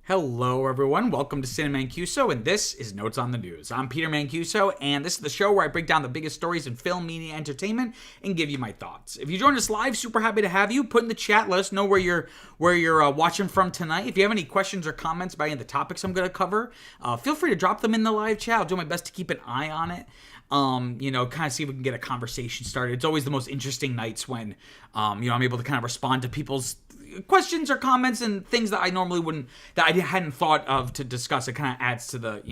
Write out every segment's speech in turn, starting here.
Hello, everyone. Welcome to Cinema Mancuso, and this is Notes on the News. I'm Peter Mancuso, and this is the show where I break down the biggest stories in film, media, entertainment, and give you my thoughts. If you joined us live, super happy to have you. Put in the chat, let us know where you're watching from tonight. If you have any questions or comments about any of the topics I'm going to cover, feel free to drop them in the live chat. I'll do my best to keep an eye on it. Kind of see if we can get a conversation started. It's always the most interesting nights when, I'm able to kind of respond to people's questions or comments and things that I normally wouldn't, that I hadn't thought of to discuss. It kind of adds to the,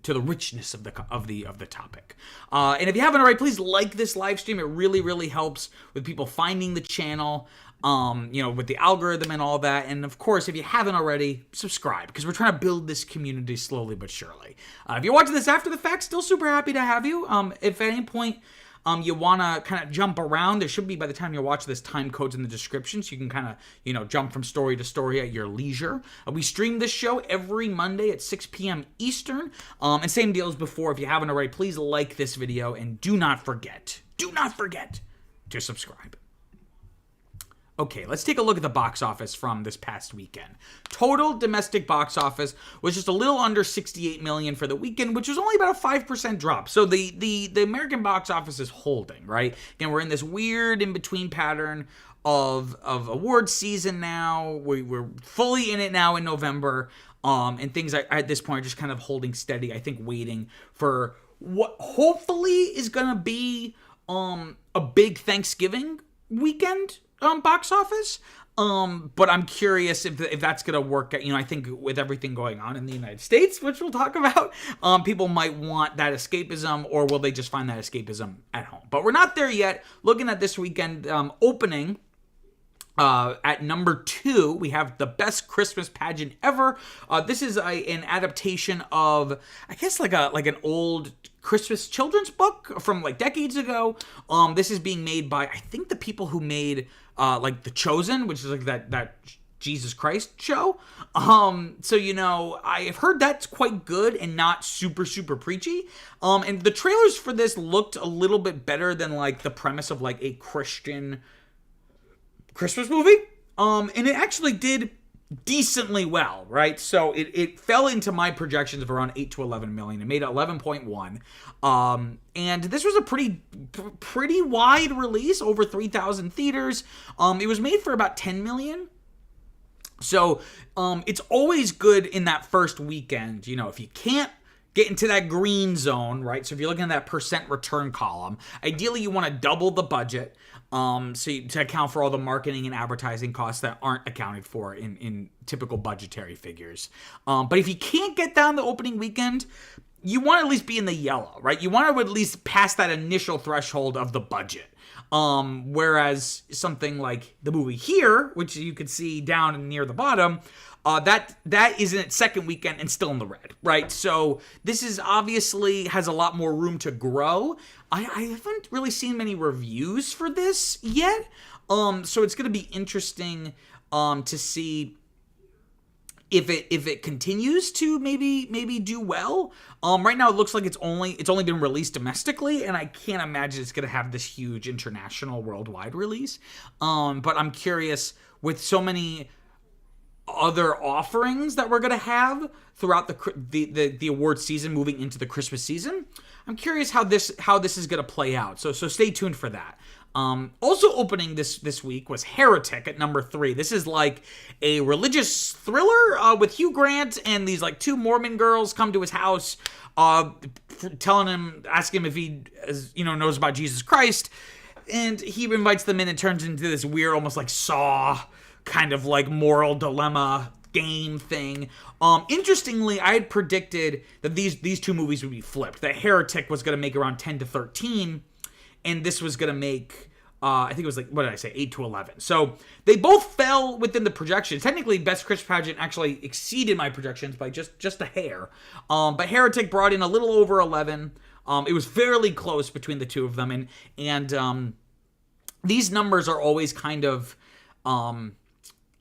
to the richness of the topic. And if you haven't already, please like this live stream. It really, really helps with people finding the channel, with the algorithm and all that. And of course, if you haven't already, subscribe, because we're trying to build this community slowly but surely. If you're watching this after the fact, still super happy to have you. If at any point you want to kind of jump around, there should be, by the time you watch this, time codes in the description, so you can kind of, jump from story to story at your leisure. We stream this show every Monday at 6 p.m. Eastern. And same deal as before. If you haven't already, please like this video, and do not forget to subscribe. Okay, let's take a look at the box office from this past weekend. Total domestic box office was just a little under 68 million for the weekend, which was only about a 5% drop. So the American box office is holding, right? Again, we're in this weird in-between pattern of award season now. We're fully in it now in November, and things at this point are just kind of holding steady, I think, waiting for what hopefully is going to be a big Thanksgiving weekend box office. But I'm curious if that's going to work. I think with everything going on in the United States, which we'll talk about, people might want that escapism, or will they just find that escapism at home? But we're not there yet. Looking at this weekend opening, at number 2, we have The Best Christmas Pageant Ever. This is an adaptation of, I guess, like an old Christmas children's book from like decades ago. This is being made by, I think, the people who made The Chosen, which is like that Jesus Christ show. I've heard that's quite good and not super, super preachy. And the trailers for this looked a little bit better than like the premise of like a Christian Christmas movie. And it actually did decently well, right? So it fell into my projections of around 8 to 11 million. It made 11.1. And this was a pretty wide release, over 3,000 theaters. It was made for about 10 million. So it's always good in that first weekend, if you can't get into that green zone, right? So if you're looking at that percent return column, ideally you want to double the budget, to account for all the marketing and advertising costs that aren't accounted for in typical budgetary figures. But if you can't get down the opening weekend, you want to at least be in the yellow, right? You want to at least pass that initial threshold of the budget. Whereas something like the movie here, which you can see down near the bottom, that is in its second weekend and still in the red, right? So this is obviously has a lot more room to grow. I haven't really seen many reviews for this yet, so it's going to be interesting to see if it continues to maybe do well. Right now it looks like it's only been released domestically, and I can't imagine it's going to have this huge international worldwide release. But I'm curious, with so many other offerings that we're going to have throughout the award season moving into the Christmas season, I'm curious how this is going to play out. So stay tuned for that. Also opening this week was Heretic at number 3. This is like a religious thriller with Hugh Grant, and these like 2 Mormon girls come to his house, asking him if he knows about Jesus Christ, and he invites them in and turns into this weird, almost like Saw kind of like moral dilemma game thing. Interestingly, I had predicted that these 2 movies would be flipped. That Heretic was going to make around 10 to 13, and this was going to make, I think it was like, what did I say, 8 to 11. So they both fell within the projections. Technically, Best Christmas Pageant actually exceeded my projections by just a hair. But Heretic brought in a little over 11. It was fairly close between the 2 of them, and these numbers are always kind of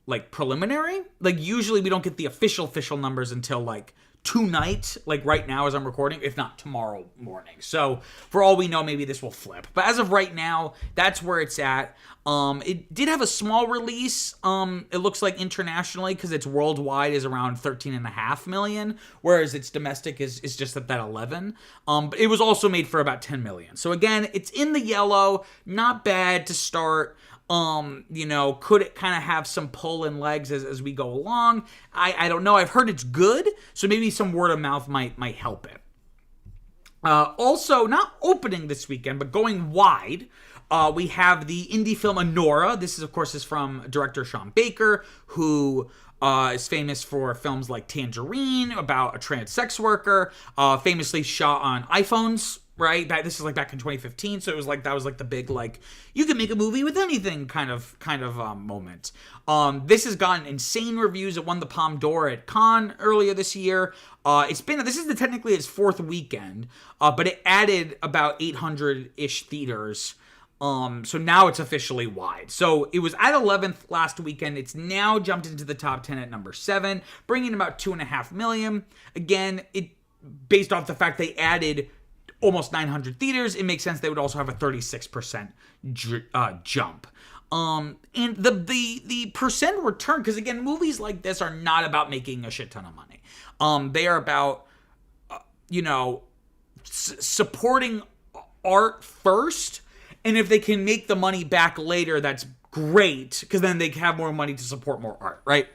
like preliminary. Like usually we don't get the official numbers until like tonight, like right now as I'm recording, if not tomorrow morning. So for all we know, maybe this will flip. But as of right now, that's where it's at. It did have a small release. It looks like internationally, because its worldwide is around 13.5 million, whereas its domestic is just at that 11. But it was also made for about 10 million. So again, it's in the yellow, not bad to start. Could it kind of have some pull and legs as we go along? I don't know. I've heard it's good, so maybe some word of mouth might help it. Also, not opening this weekend, but going wide, we have the indie film Anora. This of course, is from director Sean Baker, who is famous for films like Tangerine, about a trans sex worker, famously shot on iPhones. Right, this is like back in 2015, so it was like that was like the big like you can make a movie with anything kind of moment. This has gotten insane reviews. It won the Palme d'Or at Cannes earlier this year. This is technically its fourth weekend, but it added about 800-ish theaters. So now it's officially wide. So it was at 11th last weekend. It's now jumped into the top 10 at number 7, bringing about 2.5 million. Again, it based off the fact they added almost 900 theaters, it makes sense they would also have a 36% jump. And the percent return, because again, movies like this are not about making a shit ton of money. They are about, supporting art first, and if they can make the money back later, that's great, because then they have more money to support more art, right?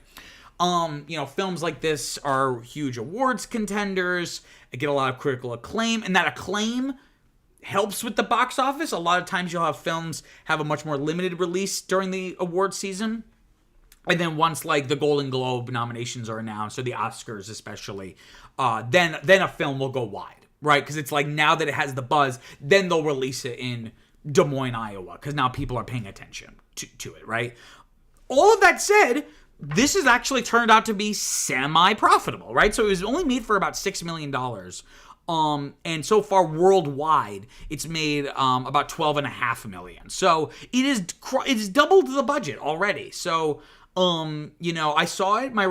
Films like this are huge awards contenders. They get a lot of critical acclaim, and that acclaim helps with the box office. A lot of times you'll have films have a much more limited release during the award season. And then once like the Golden Globe nominations are announced, or the Oscars especially, then a film will go wide, right? Because it's like now that it has the buzz, then they'll release it in Des Moines, Iowa, because now people are paying attention to it, right? All of that said, this has actually turned out to be semi-profitable, right? So it was only made for about $6 million. And so far worldwide, it's made about $12.5 million. So it's doubled the budget already. So, I saw it, I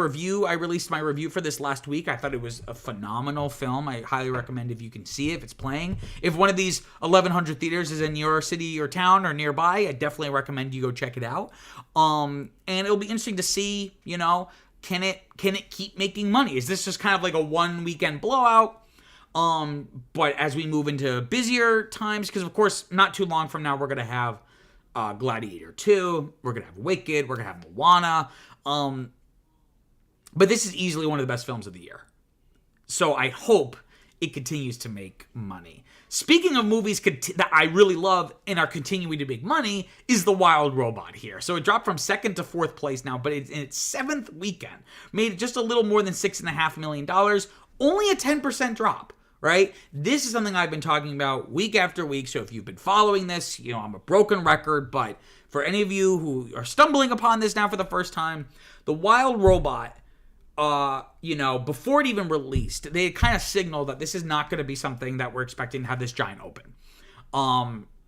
released my review for this last week. I thought it was a phenomenal film. I highly recommend if you can see it, if it's playing. If one of these 1,100 theaters is in your city or town or nearby, I definitely recommend you go check it out. And it'll be interesting to see, can it keep making money? Is this just kind of like a one weekend blowout? But as we move into busier times, because of course, not too long from now, we're going to have Gladiator 2, we're going to have Wicked, we're going to have Moana. But this is easily one of the best films of the year. So I hope it continues to make money. Speaking of movies that I really love and are continuing to make money, is The Wild Robot here. So it dropped from 2nd to 4th place now, but it's in its 7th weekend. Made just a little more than $6.5 million. Only a 10% drop. Right? This is something I've been talking about week after week. So if you've been following this, I'm a broken record, but for any of you who are stumbling upon this now for the first time, The Wild Robot, before it even released, they kind of signaled that this is not going to be something that we're expecting to have this giant open.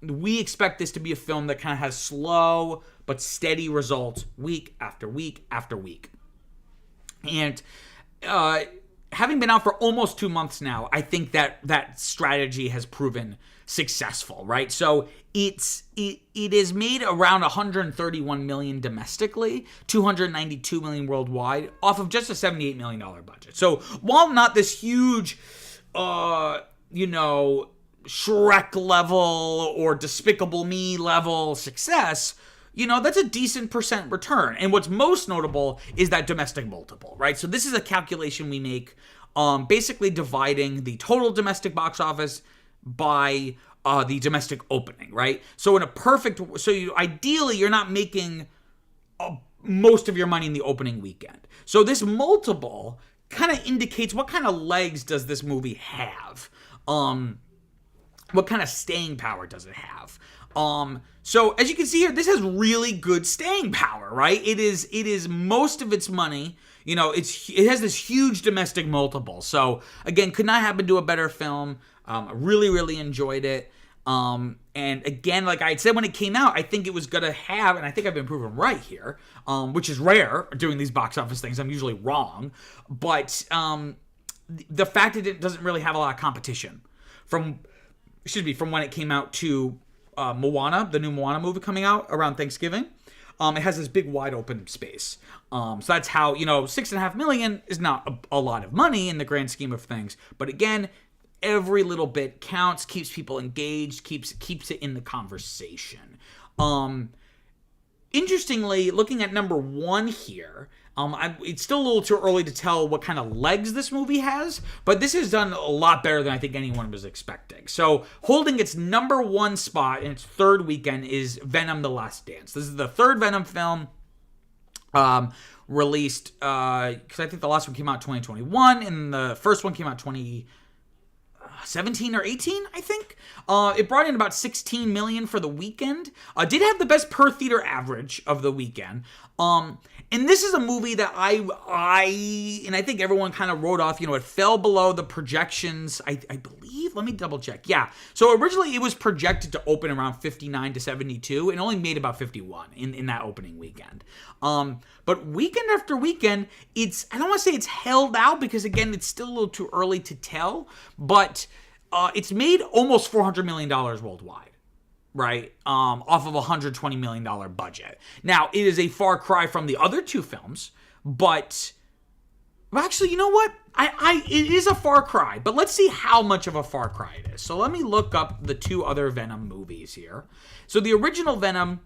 We expect this to be a film that kind of has slow but steady results week after week after week. And, having been out for almost 2 months now, I think that strategy has proven successful, right? So it is made around 131 million domestically, 292 million worldwide, off of just a $78 million budget. So while not this huge, Shrek level or Despicable Me level success, that's a decent percent return. And what's most notable is that domestic multiple, right? So this is a calculation we make, basically dividing the total domestic box office by the domestic opening, right? So ideally you're not making most of your money in the opening weekend. So this multiple kind of indicates what kind of legs does this movie have? What kind of staying power does it have? So as you can see here, this has really good staying power, right? It is most of its money, it has this huge domestic multiple. So again, could not happen to a better film. I really, really enjoyed it. And again, like I said when it came out, I think it was going to have, and I think I've been proven right here, which is rare doing these box office things. I'm usually wrong. But the fact that it doesn't really have a lot of competition from when it came out to Moana, the new Moana movie coming out around Thanksgiving. It has this big wide open space. So that's how, $6.5 million is not a lot of money in the grand scheme of things. But again, every little bit counts, keeps people engaged, keeps it in the conversation. Interestingly, looking at number one here, it's still a little too early to tell what kind of legs this movie has, but this has done a lot better than I think anyone was expecting. So, holding its number one spot in its third weekend is Venom: The Last Dance. This is the third Venom film released, because I think the last one came out in 2021, and the first one came out 2017 or 18, I think. It brought in about $16 million for the weekend. Did have the best per theater average of the weekend. And this is a movie that I think everyone kind of wrote off. It fell below the projections, I believe. Let me double check. Yeah. So originally it was projected to open around 59 to 72 and only made about 51 in that opening weekend. But weekend after weekend, I don't want to say it's held out because, again, it's still a little too early to tell, but it's made almost $400 million worldwide. Right, off of a $120 million budget. Now, it is a far cry from the other two films, but actually, you know what? It is a far cry, but let's see how much of a far cry it is. So let me look up the two other Venom movies here. So the original Venom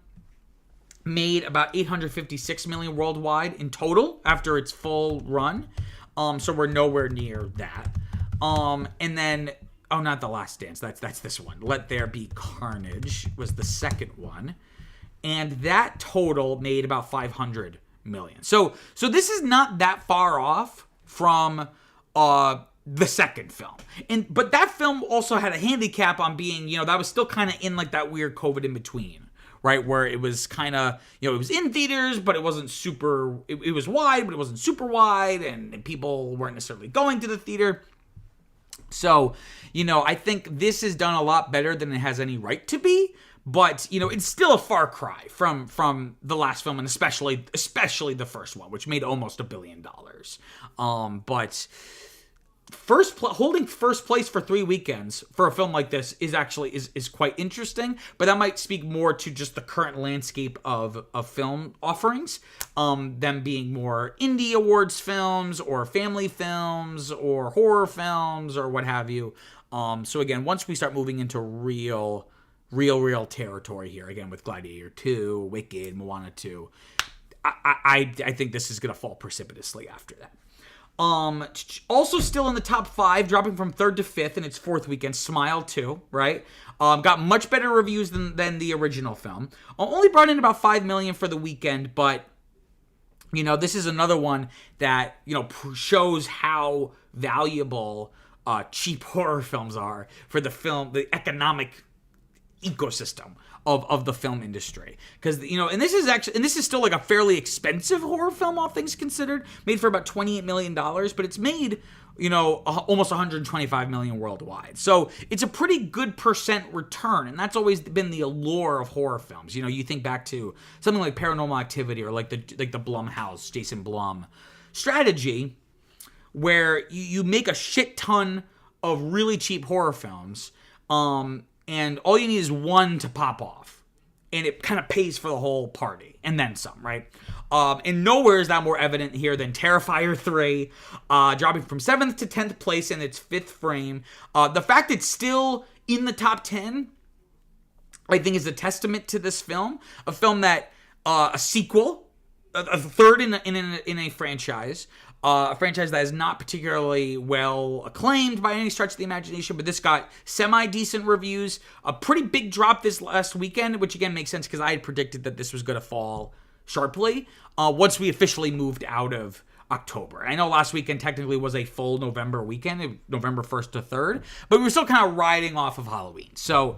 made about $856 million worldwide in total after its full run. So we're nowhere near that. And then... Oh, not The Last Dance. That's this one. Let There Be Carnage was the second one. And that total made about $500 million. So this is not that far off from the second film. But that film also had a handicap on being, that was still kind of in like that weird COVID in between, right? Where it was kind of, it was in theaters, but it wasn't super, it was wide, but it wasn't super wide. And people weren't necessarily going to the theater. So, I think this is done a lot better than it has any right to be, but, it's still a far cry from the last film, and especially the first one, which made almost $1 billion. But holding first place for 3 weekends for a film like this is actually is quite interesting, but that might speak more to just the current landscape of film offerings, them being more indie awards films or family films or horror films or what have you. So again, once we start moving into real territory here, again with Gladiator 2, Wicked, Moana 2, I think this is going to fall precipitously after that. Also still in the top 5, dropping from 3rd to 5th in its 4th weekend, Smile 2, right? Got much better reviews than the original film. Only brought in about $5 million for the weekend, but, this is another one that, shows how valuable cheap horror films are for the economic ecosystem of the film industry, because and this is still like a fairly expensive horror film, all things considered, made for about $28 million, but it's made almost $125 million worldwide, so it's a pretty good percent return, and that's always been the allure of horror films. You think back to something like Paranormal Activity or like the Blumhouse, Jason Blum strategy, where you make a shit ton of really cheap horror films, and all you need is one to pop off, and it kind of pays for the whole party, and then some, right? And nowhere is that more evident here than Terrifier 3, dropping from 7th to 10th place in its 5th frame. The fact it's still in the top 10, I think, is a testament to this film. A film that, a sequel, a third in a franchise, a franchise that is not particularly well acclaimed by any stretch of the imagination, but this got semi-decent reviews. A pretty big drop this last weekend, which again makes sense because I had predicted that this was going to fall sharply once we officially moved out of October. I know last weekend technically was a full November weekend, November 1st to 3rd, but we were still kind of riding off of Halloween. So,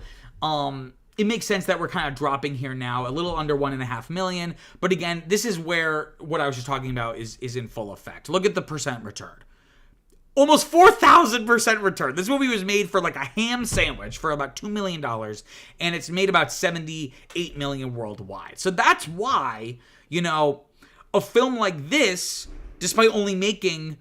it makes sense that we're kind of dropping here now, a little under $1.5 million. But again, this is where what I was just talking about is in full effect. Look at the percent return. Almost 4,000% return. This movie was made for like a ham sandwich for about $2 million, and it's made about $78 million worldwide. So that's why, a film like this, despite only making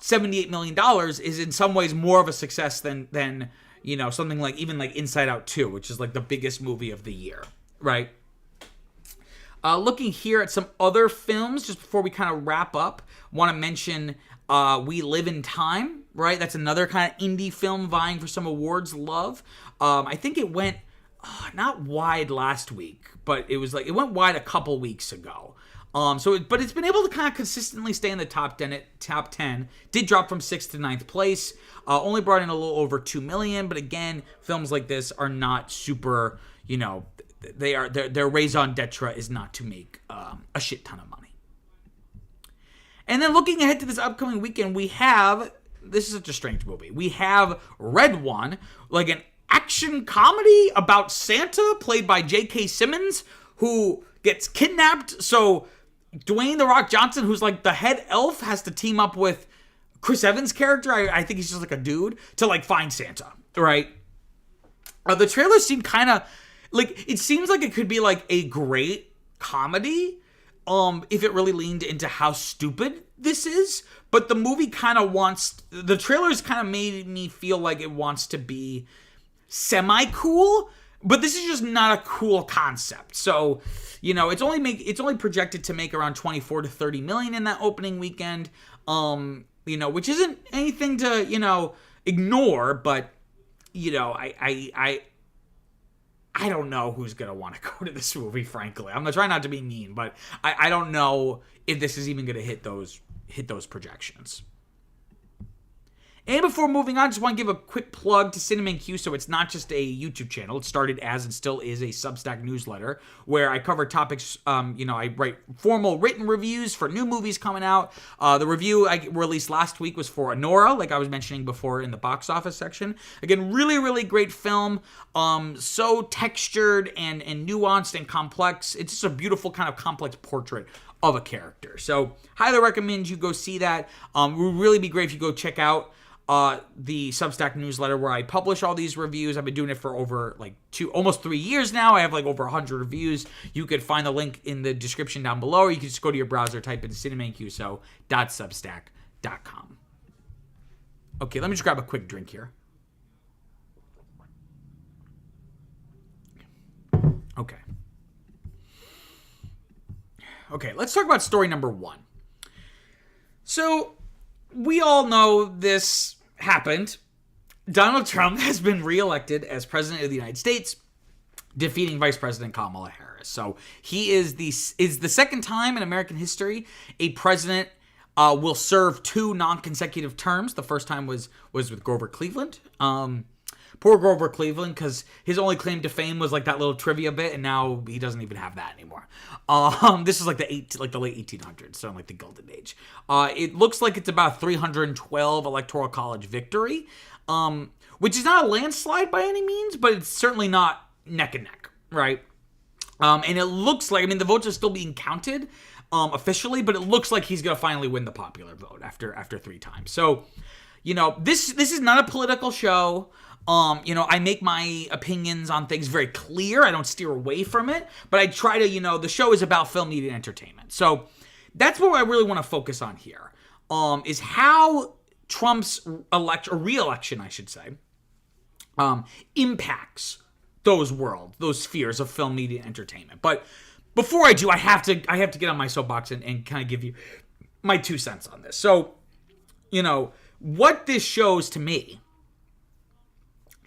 $78 million is in some ways more of a success than you know, something like even like Inside Out 2, which is like the biggest movie of the year, right? Looking here at some other films, just before we kind of wrap up, want to mention We Live in Time, right? That's another kind of indie film vying for some awards love. I think it went not wide last week, but it went wide a couple weeks ago. But it's been able to kind of consistently stay in the top 10. Did drop from 6th to 9th place. Only brought in a little over $2 million. But again, films like this are not super, you know, their raison d'etre is not to make a shit ton of money. And then looking ahead to this upcoming weekend, this is such a strange movie. We have Red One, like an action comedy about Santa, played by J.K. Simmons, who gets kidnapped. So Dwayne "The Rock" Johnson, who's like the head elf, has to team up with Chris Evans' character. I think he's just like a dude to like find Santa, right? The trailers seem kind of like, it seems like it could be like a great comedy, if it really leaned into how stupid this is. But the movie the trailers kind of made me feel like it wants to be semi-cool, but this is just not a cool concept. So, you know, it's only projected to make around 24 to 30 million in that opening weekend. You know, which isn't anything to, you know, ignore, but you know, I don't know who's gonna want to go to this movie, frankly. I'm gonna try not to be mean, but I don't know if this is even gonna hit those projections. And before moving on, just want to give a quick plug to Cinema Q. So it's not just a YouTube channel. It started as and still is a Substack newsletter where I cover topics. You know, I write formal written reviews for new movies coming out. The review I released last week was for Anora, like I was mentioning before in the box office section. Again, really, really great film. So textured and nuanced and complex. It's just a beautiful kind of complex portrait of a character. So highly recommend you go see that. It would really be great if you go check out the Substack newsletter where I publish all these reviews. I've been doing it for over like almost 3 years now. I have like over 100 reviews. You could find the link in the description down below, or you can just go to your browser, type in cinemainqso.substack.com. Okay, let me just grab a quick drink here. Okay, let's talk about story number 1. So, we all know this happened. Donald Trump has been reelected as president of the United States, defeating Vice President Kamala Harris. So he is the second time in American history a president will serve 2 non-consecutive terms. The first time was with Grover Cleveland. Poor Grover Cleveland, because his only claim to fame was like that little trivia bit, and now he doesn't even have that anymore. This is like the late 1800s, so like the Golden Age. It looks like it's about 312 electoral college victory, which is not a landslide by any means, but it's certainly not neck and neck, right? And it looks like, I mean, the votes are still being counted officially, but it looks like he's gonna finally win the popular vote after 3 times. So, you know, this is not a political show. You know, I make my opinions on things very clear. I don't steer away from it, but I try to, you know, the show is about film, media, and entertainment. So that's what I really want to focus on here, is how Trump's re-election, I should say, impacts those spheres of film, media, and entertainment. But before I do, I have to get on my soapbox and kind of give you my 2 cents on this. So, you know, what this shows to me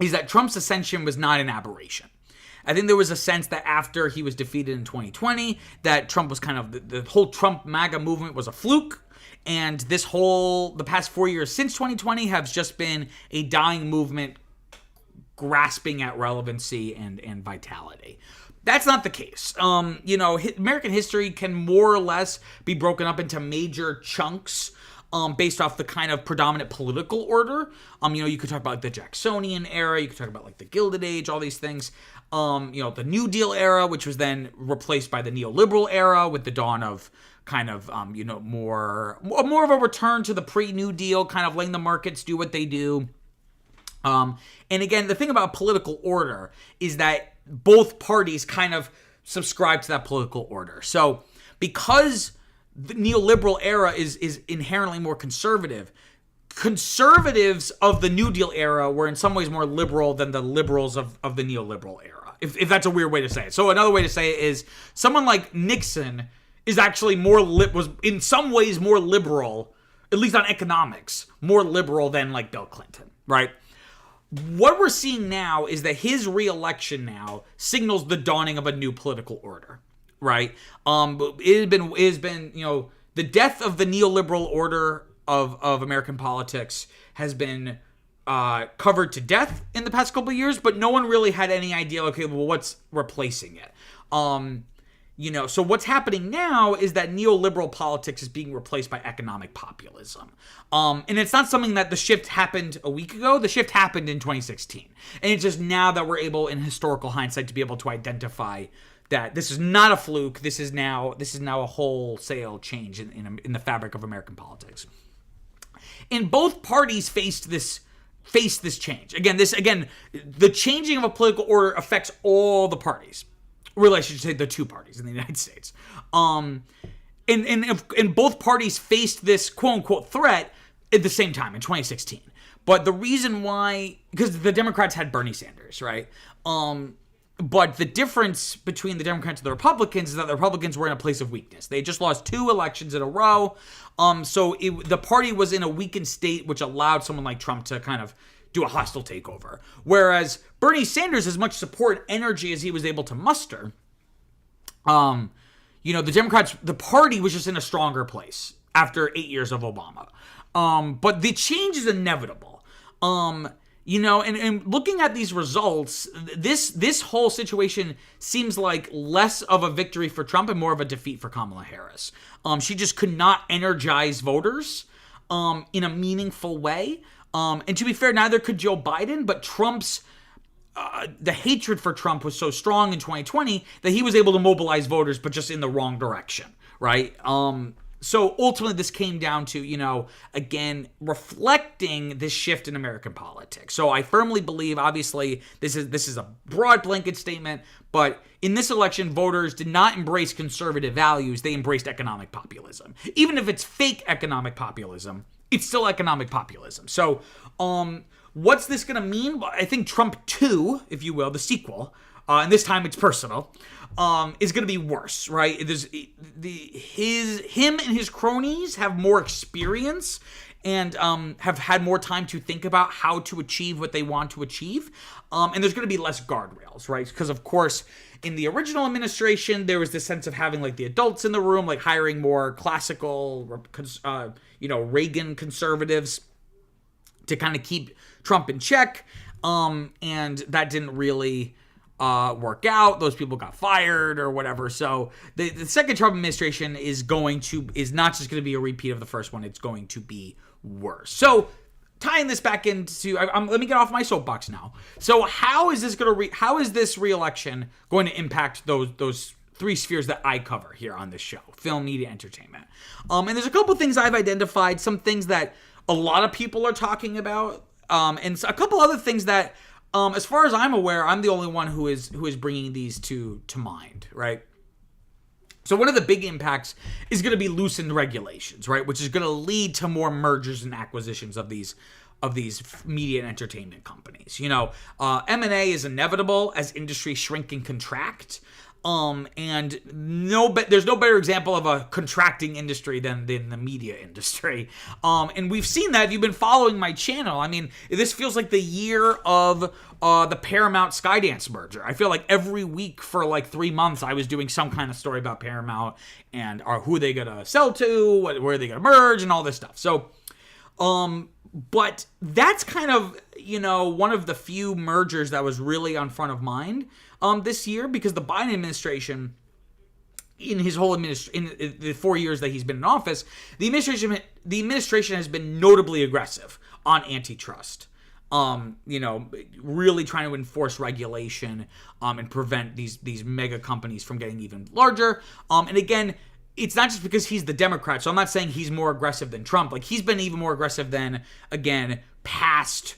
is that Trump's ascension was not an aberration. I think there was a sense that after he was defeated in 2020, that Trump was kind of, the whole Trump MAGA movement was a fluke, and the past 4 years since 2020 have just been a dying movement grasping at relevancy and vitality. That's not the case. You know, American history can more or less be broken up into major chunks based off the kind of predominant political order. You know, you could talk about like the Jacksonian era, you could talk about like the Gilded Age, all these things. You know, the New Deal era, which was then replaced by the neoliberal era with the dawn of kind of, you know, more of a return to the pre-New Deal, kind of letting the markets do what they do. And again, the thing about political order is that both parties kind of subscribe to that political order. So because the neoliberal era is inherently more conservative, conservatives of the New Deal era were in some ways more liberal than the liberals of the neoliberal era, if that's a weird way to say it. So another way to say it is someone like Nixon is actually was in some ways more liberal, at least on economics, more liberal than like Bill Clinton, right? What we're seeing now is that his reelection now signals the dawning of a new political order, right? It has been, the death of the neoliberal order of American politics has been covered to death in the past couple of years, but no one really had any idea, okay, well, what's replacing it? So what's happening now is that neoliberal politics is being replaced by economic populism. And it's not something that the shift happened a week ago. The shift happened in 2016. And it's just now that we're able, in historical hindsight, to be able to identify that this is not a fluke. This is now a wholesale change in the fabric of American politics. And both parties faced this change. Again, the changing of a political order affects all the parties. Really, I should say the two parties in the United States. And both parties faced this quote-unquote threat at the same time in 2016. But the reason why, because the Democrats had Bernie Sanders, right? But the difference between the Democrats and the Republicans is that the Republicans were in a place of weakness. They just lost 2 elections in a row. So the party was in a weakened state, which allowed someone like Trump to kind of do a hostile takeover. Whereas Bernie Sanders, as much support and energy as he was able to muster, the Democrats, the party was just in a stronger place after 8 years of Obama. But the change is inevitable. And looking at these results, this whole situation seems like less of a victory for Trump and more of a defeat for Kamala Harris. She just could not energize voters in a meaningful way. And to be fair, neither could Joe Biden, but the hatred for Trump was so strong in 2020 that he was able to mobilize voters, but just in the wrong direction, right? So ultimately this came down to, again, reflecting this shift in American politics. So I firmly believe, obviously, this is a broad blanket statement, but in this election, voters did not embrace conservative values. They embraced economic populism. Even if it's fake economic populism, it's still economic populism. So what's this going to mean? Well, I think Trump 2, if you will, the sequel, and this time it's personal, is going to be worse, right? Him and his cronies have more experience and have had more time to think about how to achieve what they want to achieve. And there's going to be less guardrails, right? Because, of course, in the original administration, there was this sense of having, like, the adults in the room, like hiring more classical, Reagan conservatives to kind of keep Trump in check. And that didn't really work out. Those people got fired or whatever. So the second Trump administration is not just going to be a repeat of the first one. It's going to be worse. So tying this back into, let me get off my soapbox now. So how is this reelection going to impact those 3 spheres that I cover here on this show: film, media, entertainment? And there's a couple things I've identified, some things that a lot of people are talking about, and a couple other things that, as far as I'm aware, I'm the only one who is bringing these to mind, right? So one of the big impacts is going to be loosened regulations, right? Which is going to lead to more mergers and acquisitions of these media and entertainment companies. M&A is inevitable as industries shrink and contract. And there's no better example of a contracting industry than the media industry. And we've seen that if you've been following my channel. I mean, this feels like the year of the Paramount Skydance merger. I feel like every week for like 3 months, I was doing some kind of story about Paramount and who are they going to sell to, where are they going to merge, and all this stuff. So, but that's kind of, one of the few mergers that was really on front of mind this year, because the Biden administration, in his whole in the 4 years that he's been in office, the administration has been notably aggressive on antitrust. Really trying to enforce regulation and prevent these mega companies from getting even larger. And again, it's not just because he's the Democrat. So I'm not saying he's more aggressive than Trump. Like, he's been even more aggressive than, again, past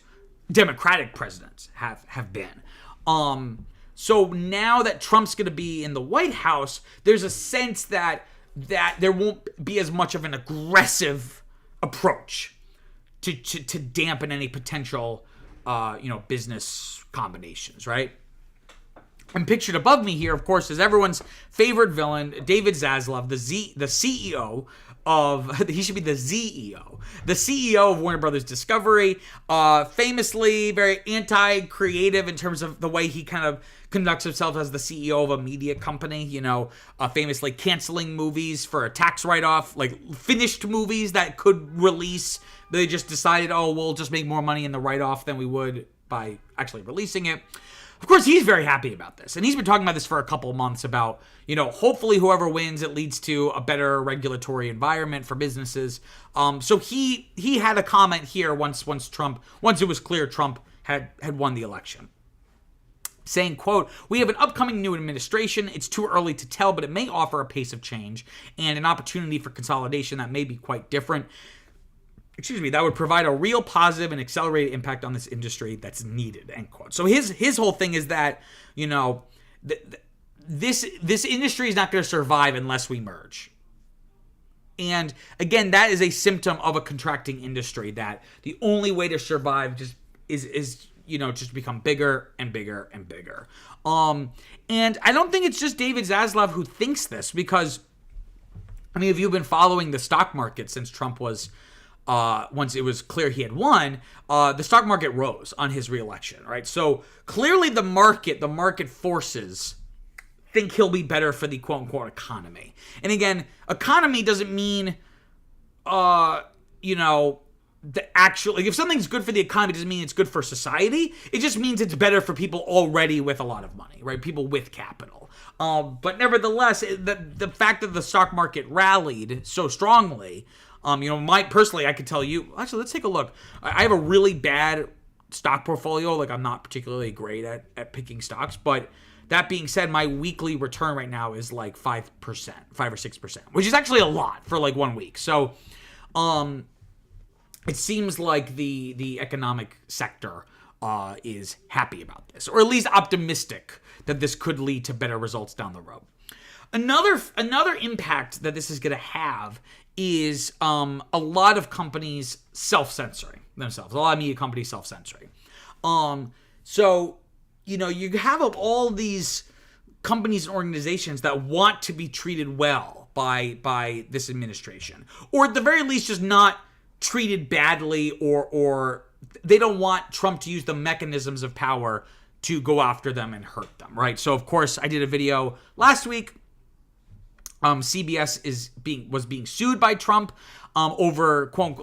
Democratic presidents have been. So now that Trump's going to be in the White House, there's a sense that there won't be as much of an aggressive approach to dampen any potential, business combinations, right? And pictured above me here, of course, is everyone's favorite villain, David Zaslav, the CEO of, he should be the ZEO, the CEO of Warner Brothers Discovery, famously very anti-creative in terms of the way he kind of conducts himself as the CEO of a media company, famously canceling movies for a tax write-off, like finished movies that could release. They just decided, we'll just make more money in the write-off than we would by actually releasing it. Of course, he's very happy about this. And he's been talking about this for a couple of months about, hopefully whoever wins, it leads to a better regulatory environment for businesses. So he had a comment here once it was clear Trump had won the election, saying, quote, "We have an upcoming new administration. It's too early to tell, but it may offer a pace of change and an opportunity for consolidation that may be quite different. That would provide a real positive and accelerated impact on this industry that's needed," end quote. So his whole thing is that, this industry is not going to survive unless we merge. And again, that is a symptom of a contracting industry, that the only way to survive just is just become bigger and bigger and bigger. And I don't think it's just David Zaslav who thinks this, because, if you've been following the stock market since Trump was, once it was clear he had won, the stock market rose on his reelection, right? So clearly the market forces think he'll be better for the quote-unquote economy. And again, economy doesn't mean, if something's good for the economy, it doesn't mean it's good for society. It just means it's better for people already with a lot of money, right? People with capital. But nevertheless, the fact that the stock market rallied so strongly, personally, I could tell you, actually, let's take a look. I have a really bad stock portfolio. Like, I'm not particularly great at picking stocks, but that being said, my weekly return right now is like 5%, 5 or 6%, which is actually a lot for like 1 week. So, it seems like the economic sector is happy about this, or at least optimistic that this could lead to better results down the road. Another impact that this is going to have is a lot of companies self-censoring themselves. A lot of media companies self-censoring. So, you have all these companies and organizations that want to be treated well by this administration, or at the very least just not treated badly, or they don't want Trump to use the mechanisms of power to go after them and hurt them, right? So, of course, I did a video last week. CBS was being sued by Trump over, quote,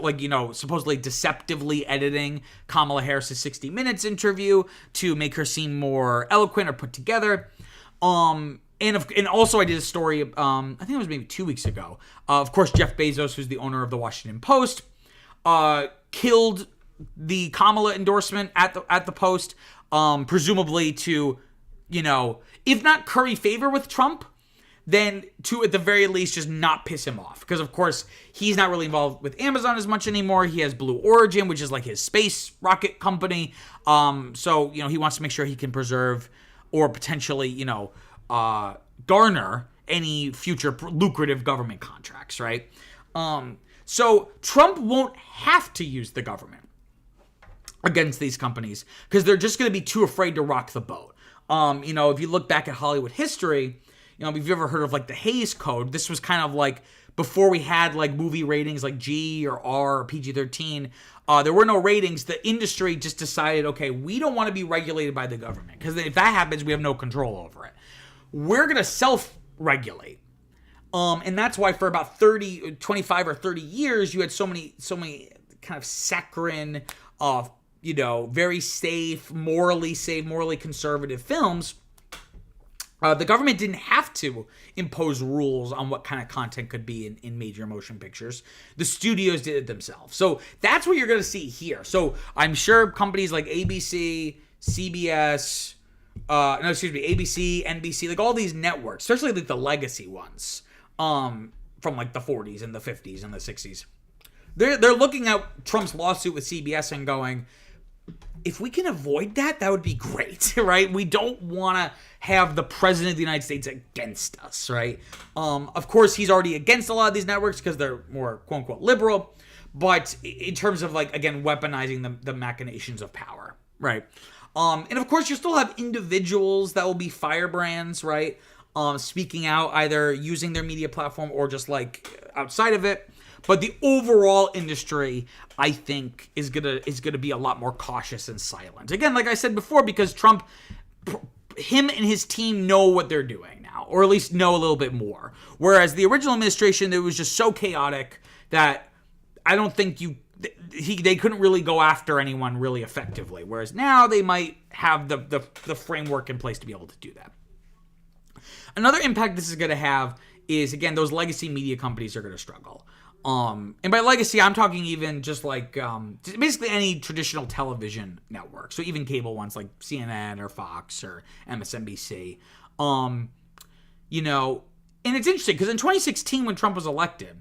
supposedly deceptively editing Kamala Harris's 60 Minutes interview to make her seem more eloquent or put together. And also I did a story, I think it was maybe 2 weeks ago. Of course, Jeff Bezos, who's the owner of the Washington Post, killed the Kamala endorsement at the Post, presumably to, if not curry favor with Trump, then to, at the very least, just not piss him off. Because, of course, he's not really involved with Amazon as much anymore. He has Blue Origin, which is like his space rocket company. So, he wants to make sure he can preserve or potentially, garner any future lucrative government contracts, right? So Trump won't have to use the government against these companies because they're just going to be too afraid to rock the boat. If you look back at Hollywood history, if you've ever heard of like the Hays Code, this was kind of like before we had like movie ratings like G or R or PG-13. There were no ratings. The industry just decided, okay, we don't want to be regulated by the government because if that happens, we have no control over it. We're going to self-regulate. And that's why for about 25 or 30 years, you had so many kind of saccharine, very safe, morally conservative films. The government didn't have to impose rules on what kind of content could be in major motion pictures. The studios did it themselves. So that's what you're going to see here. So I'm sure companies like ABC, CBS, ABC, NBC, like all these networks, especially like the legacy ones, from like the 40s and the 50s and the 60s, they're looking at Trump's lawsuit with CBS and going, if we can avoid that, that would be great, right? We don't want to have the president of the United States against us, right? Of course, he's already against a lot of these networks because they're more quote-unquote liberal, but in terms of, like, again, weaponizing the machinations of power, right? And of course, you still have individuals that will be firebrands, right? Speaking out, either using their media platform or just, like, outside of it. But the overall industry, I think, is gonna be a lot more cautious and silent. Again, like I said before, because Trump, him and his team know what they're doing now, or at least know a little bit more. Whereas the original administration, it was just so chaotic that I don't think they couldn't really go after anyone really effectively. Whereas now they might have the framework in place to be able to do that. Another impact this is going to have is, again, those legacy media companies are going to struggle. And by legacy, I'm talking even just like basically any traditional television network. So even cable ones like CNN or Fox or MSNBC. You know, and it's interesting because in 2016 when Trump was elected,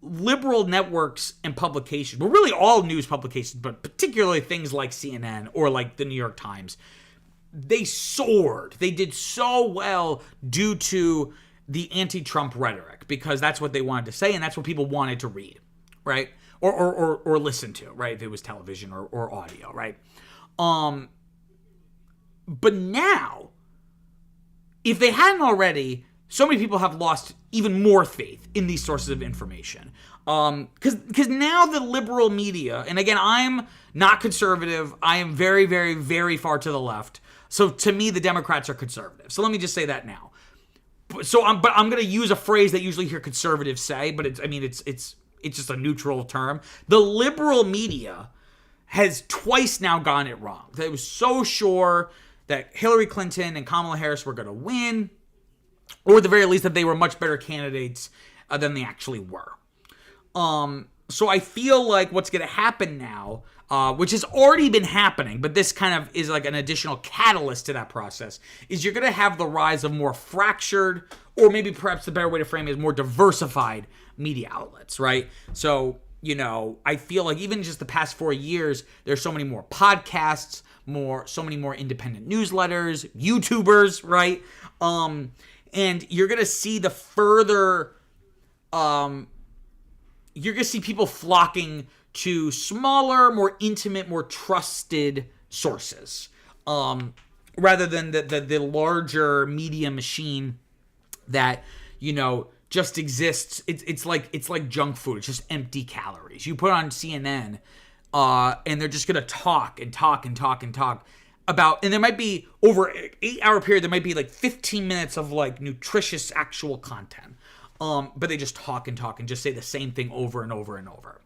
liberal networks and publications, well, really all news publications, but particularly things like CNN or like the New York Times, they soared. They did so well due to the anti-Trump rhetoric, because that's what they wanted to say and that's what people wanted to read, right? Or listen to, right? If it was television or audio, right? But now, if they hadn't already, so many people have lost even more faith in these sources of information. Because now the liberal media, and again, I'm not conservative. I am very, very, very far to the left. So to me, the Democrats are conservative. So let me just say that now. So I'm going to use a phrase that usually hear conservatives say, but it's just a neutral term. The liberal media has twice now gotten it wrong. They was so sure that Hillary Clinton and Kamala Harris were going to win, or at the very least that they were much better candidates than they actually were. So I feel like what's going to happen now, which has already been happening, but this kind of is like an additional catalyst to that process, is you're going to have the rise of more fractured, or maybe perhaps the better way to frame it is more diversified media outlets, right? So, you know, I feel like even just the past 4 years, there's so many more podcasts, so many more independent newsletters, YouTubers, right? And you're going to see the further, you're going to see people flocking to smaller, more intimate, more trusted sources, rather than the larger media machine that, you know, just exists. It's like junk food. It's just empty calories. You put on CNN, and they're just going to talk and talk and talk and talk about, and there might be over an 8-hour period, there might be like 15 minutes of like nutritious actual content. But they just talk and talk and just say the same thing over and over and over.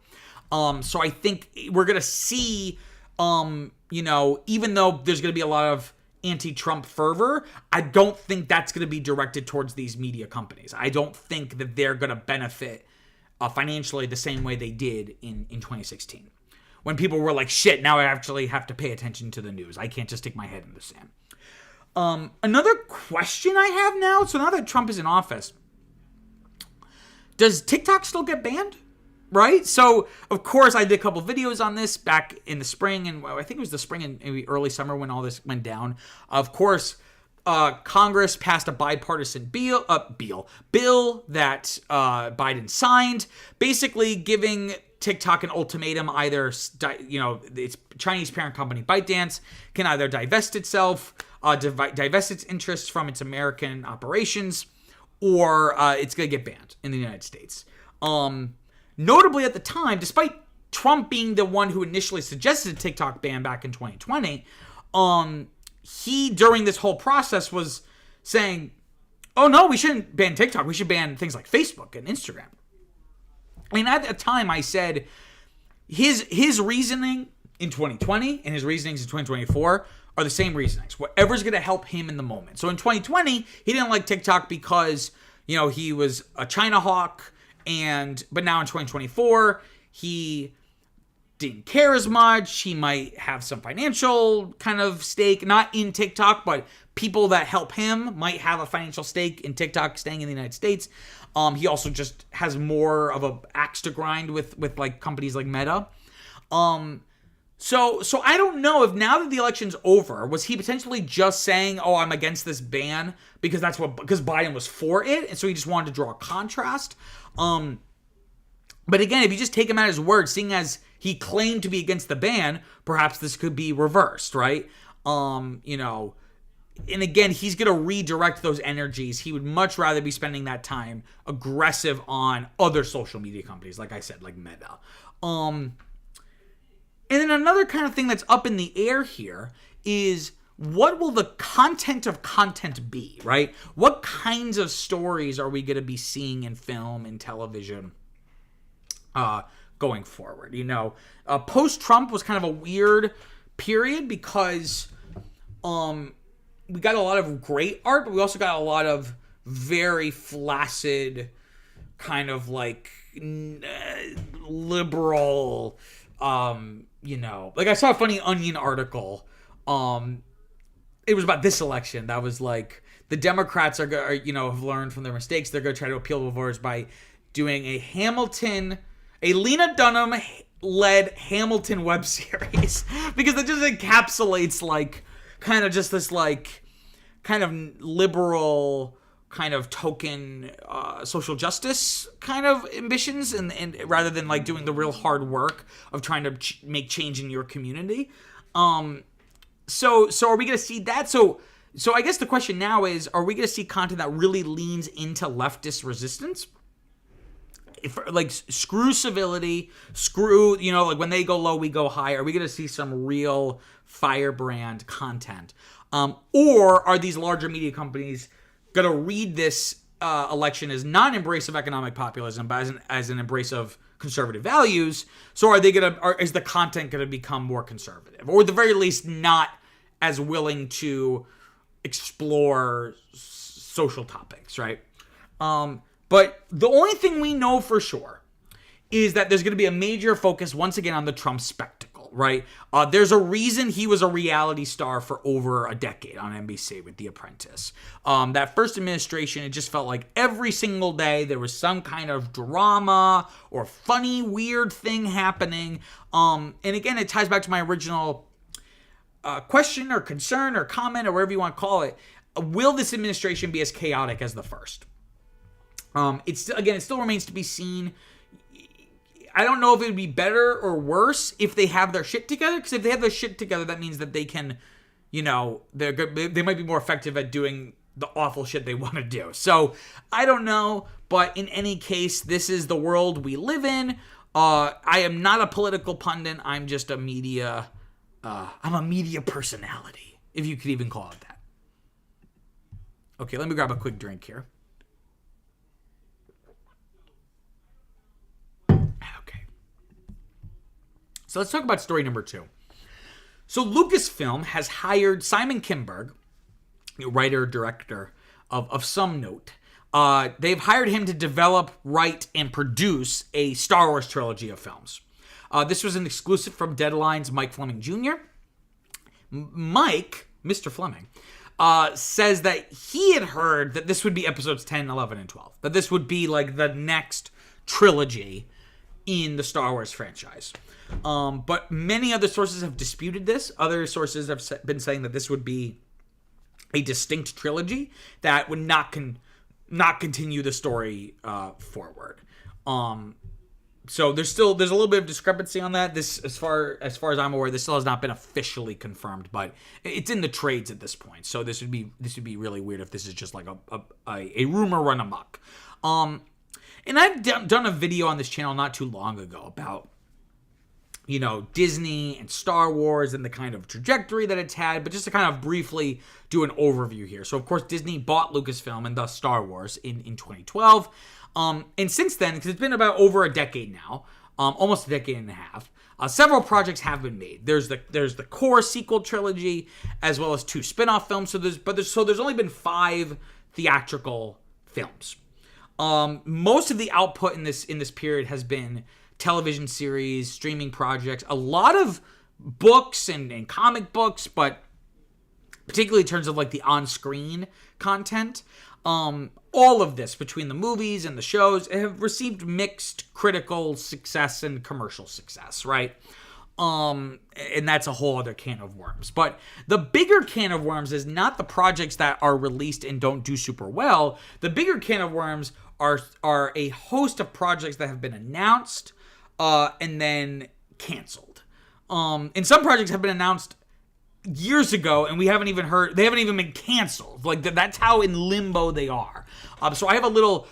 So I think we're going to see, you know, even though there's going to be a lot of anti-Trump fervor, I don't think that's going to be directed towards these media companies. I don't think that they're going to benefit financially the same way they did in 2016. When people were like, shit, now I actually have to pay attention to the news. I can't just stick my head in the sand. Another question I have now, so now that Trump is in office, does TikTok still get banned? Right? So, of course, I did a couple videos on this back in the spring, and I think it was the spring and maybe early summer when all this went down. Of course, Congress passed a bipartisan bill that Biden signed, basically giving TikTok an ultimatum. Either, you know, its Chinese parent company ByteDance can either divest itself, divest its interests from its American operations, or it's going to get banned in the United States. Notably at the time, despite Trump being the one who initially suggested a TikTok ban back in 2020, he, during this whole process, was saying, oh no, we shouldn't ban TikTok. We should ban things like Facebook and Instagram. And at the time, I said his reasoning in 2020 and his reasonings in 2024 are the same reasonings. Whatever's going to help him in the moment. So in 2020, he didn't like TikTok because, you know, he was a China hawk, but now in 2024, he didn't care as much. He might have some financial kind of stake, not in TikTok, but people that help him might have a financial stake in TikTok staying in the United States. He also just has more of a axe to grind with like companies like Meta. So I don't know if now that the election's over, was he potentially just saying, "Oh, I'm against this ban because because Biden was for it," and so he just wanted to draw a contrast. But again, if you just take him at his word, seeing as he claimed to be against the ban, perhaps this could be reversed, right? And again, he's going to redirect those energies. He would much rather be spending that time aggressive on other social media companies, like I said, like Meta. And then another kind of thing that's up in the air here is, what will the content of content be, right? What kinds of stories are we going to be seeing in film and television going forward? Post-Trump was kind of a weird period because we got a lot of great art, but we also got a lot of very flaccid, kind of like liberal, like I saw a funny Onion article. It was about this election that was like, the Democrats are have learned from their mistakes. They're going to try to appeal to voters by doing a Lena Dunham-led Hamilton web series, because it just encapsulates like kind of just this like kind of liberal kind of token social justice kind of ambitions, and rather than like doing the real hard work of trying to make change in your community. So are we going to see that? So I guess the question now is, are we going to see content that really leans into leftist resistance? Like, screw civility, like when they go low, we go high. Are we going to see some real firebrand content? Or are these larger media companies going to read this election as not an embrace of economic populism, but as an embrace of conservative values? So is the content going to become more conservative? Or at the very least, not as willing to explore social topics, right? But the only thing we know for sure is that there's going to be a major focus once again on the Trump spectacle, right? There's a reason he was a reality star for over a decade on NBC with The Apprentice. That first administration, it just felt like every single day there was some kind of drama or funny, weird thing happening. And again, it ties back to my original question or concern or comment or whatever you want to call it. Will this administration be as chaotic as the first? It still remains to be seen. I don't know if it would be better or worse if they have their shit together, because if they have their shit together, that means that they can, they might be more effective at doing the awful shit they want to do. So I don't know, but in any case, this is the world we live in. I am not a political pundit. I'm just I'm a media personality, if you could even call it that. Okay, let me grab a quick drink here. So let's talk about story number 2. So Lucasfilm has hired Simon Kinberg, writer, director of some note. They've hired him to develop, write, and produce a Star Wars trilogy of films. This was an exclusive from Deadline's Mike Fleming Jr. Mr. Fleming, says that he had heard that this would be episodes 10, 11, and 12. That this would be like the next trilogy in the Star Wars franchise. But many other sources have disputed this. Other sources have been saying that this would be a distinct trilogy that would not continue the story forward. So there's a little bit of discrepancy on that. This, as far as I'm aware, this still has not been officially confirmed, but it's in the trades at this point. So this would be really weird if this is just like a rumor run amok. And I've done a video on this channel not too long ago about Disney and Star Wars and the kind of trajectory that it's had, but just to kind of briefly do an overview here. So, of course, Disney bought Lucasfilm and thus Star Wars in 2012. And since then, because it's been about over a decade now, almost a decade and a half, several projects have been made. There's the core sequel trilogy, as well as 2 spin-off films. So there's only been 5 theatrical films. Most of the output in this period has been television series, streaming projects, a lot of books and comic books, but particularly in terms of like the on-screen content. All of this, between the movies and the shows, have received mixed critical success and commercial success, right? And that's a whole other can of worms. But the bigger can of worms is not the projects that are released and don't do super well. The bigger can of worms are a host of projects that have been announced and then canceled. And some projects have been announced years ago, and we haven't even heard. They haven't even been canceled. Like that's how in limbo they are. So I have a little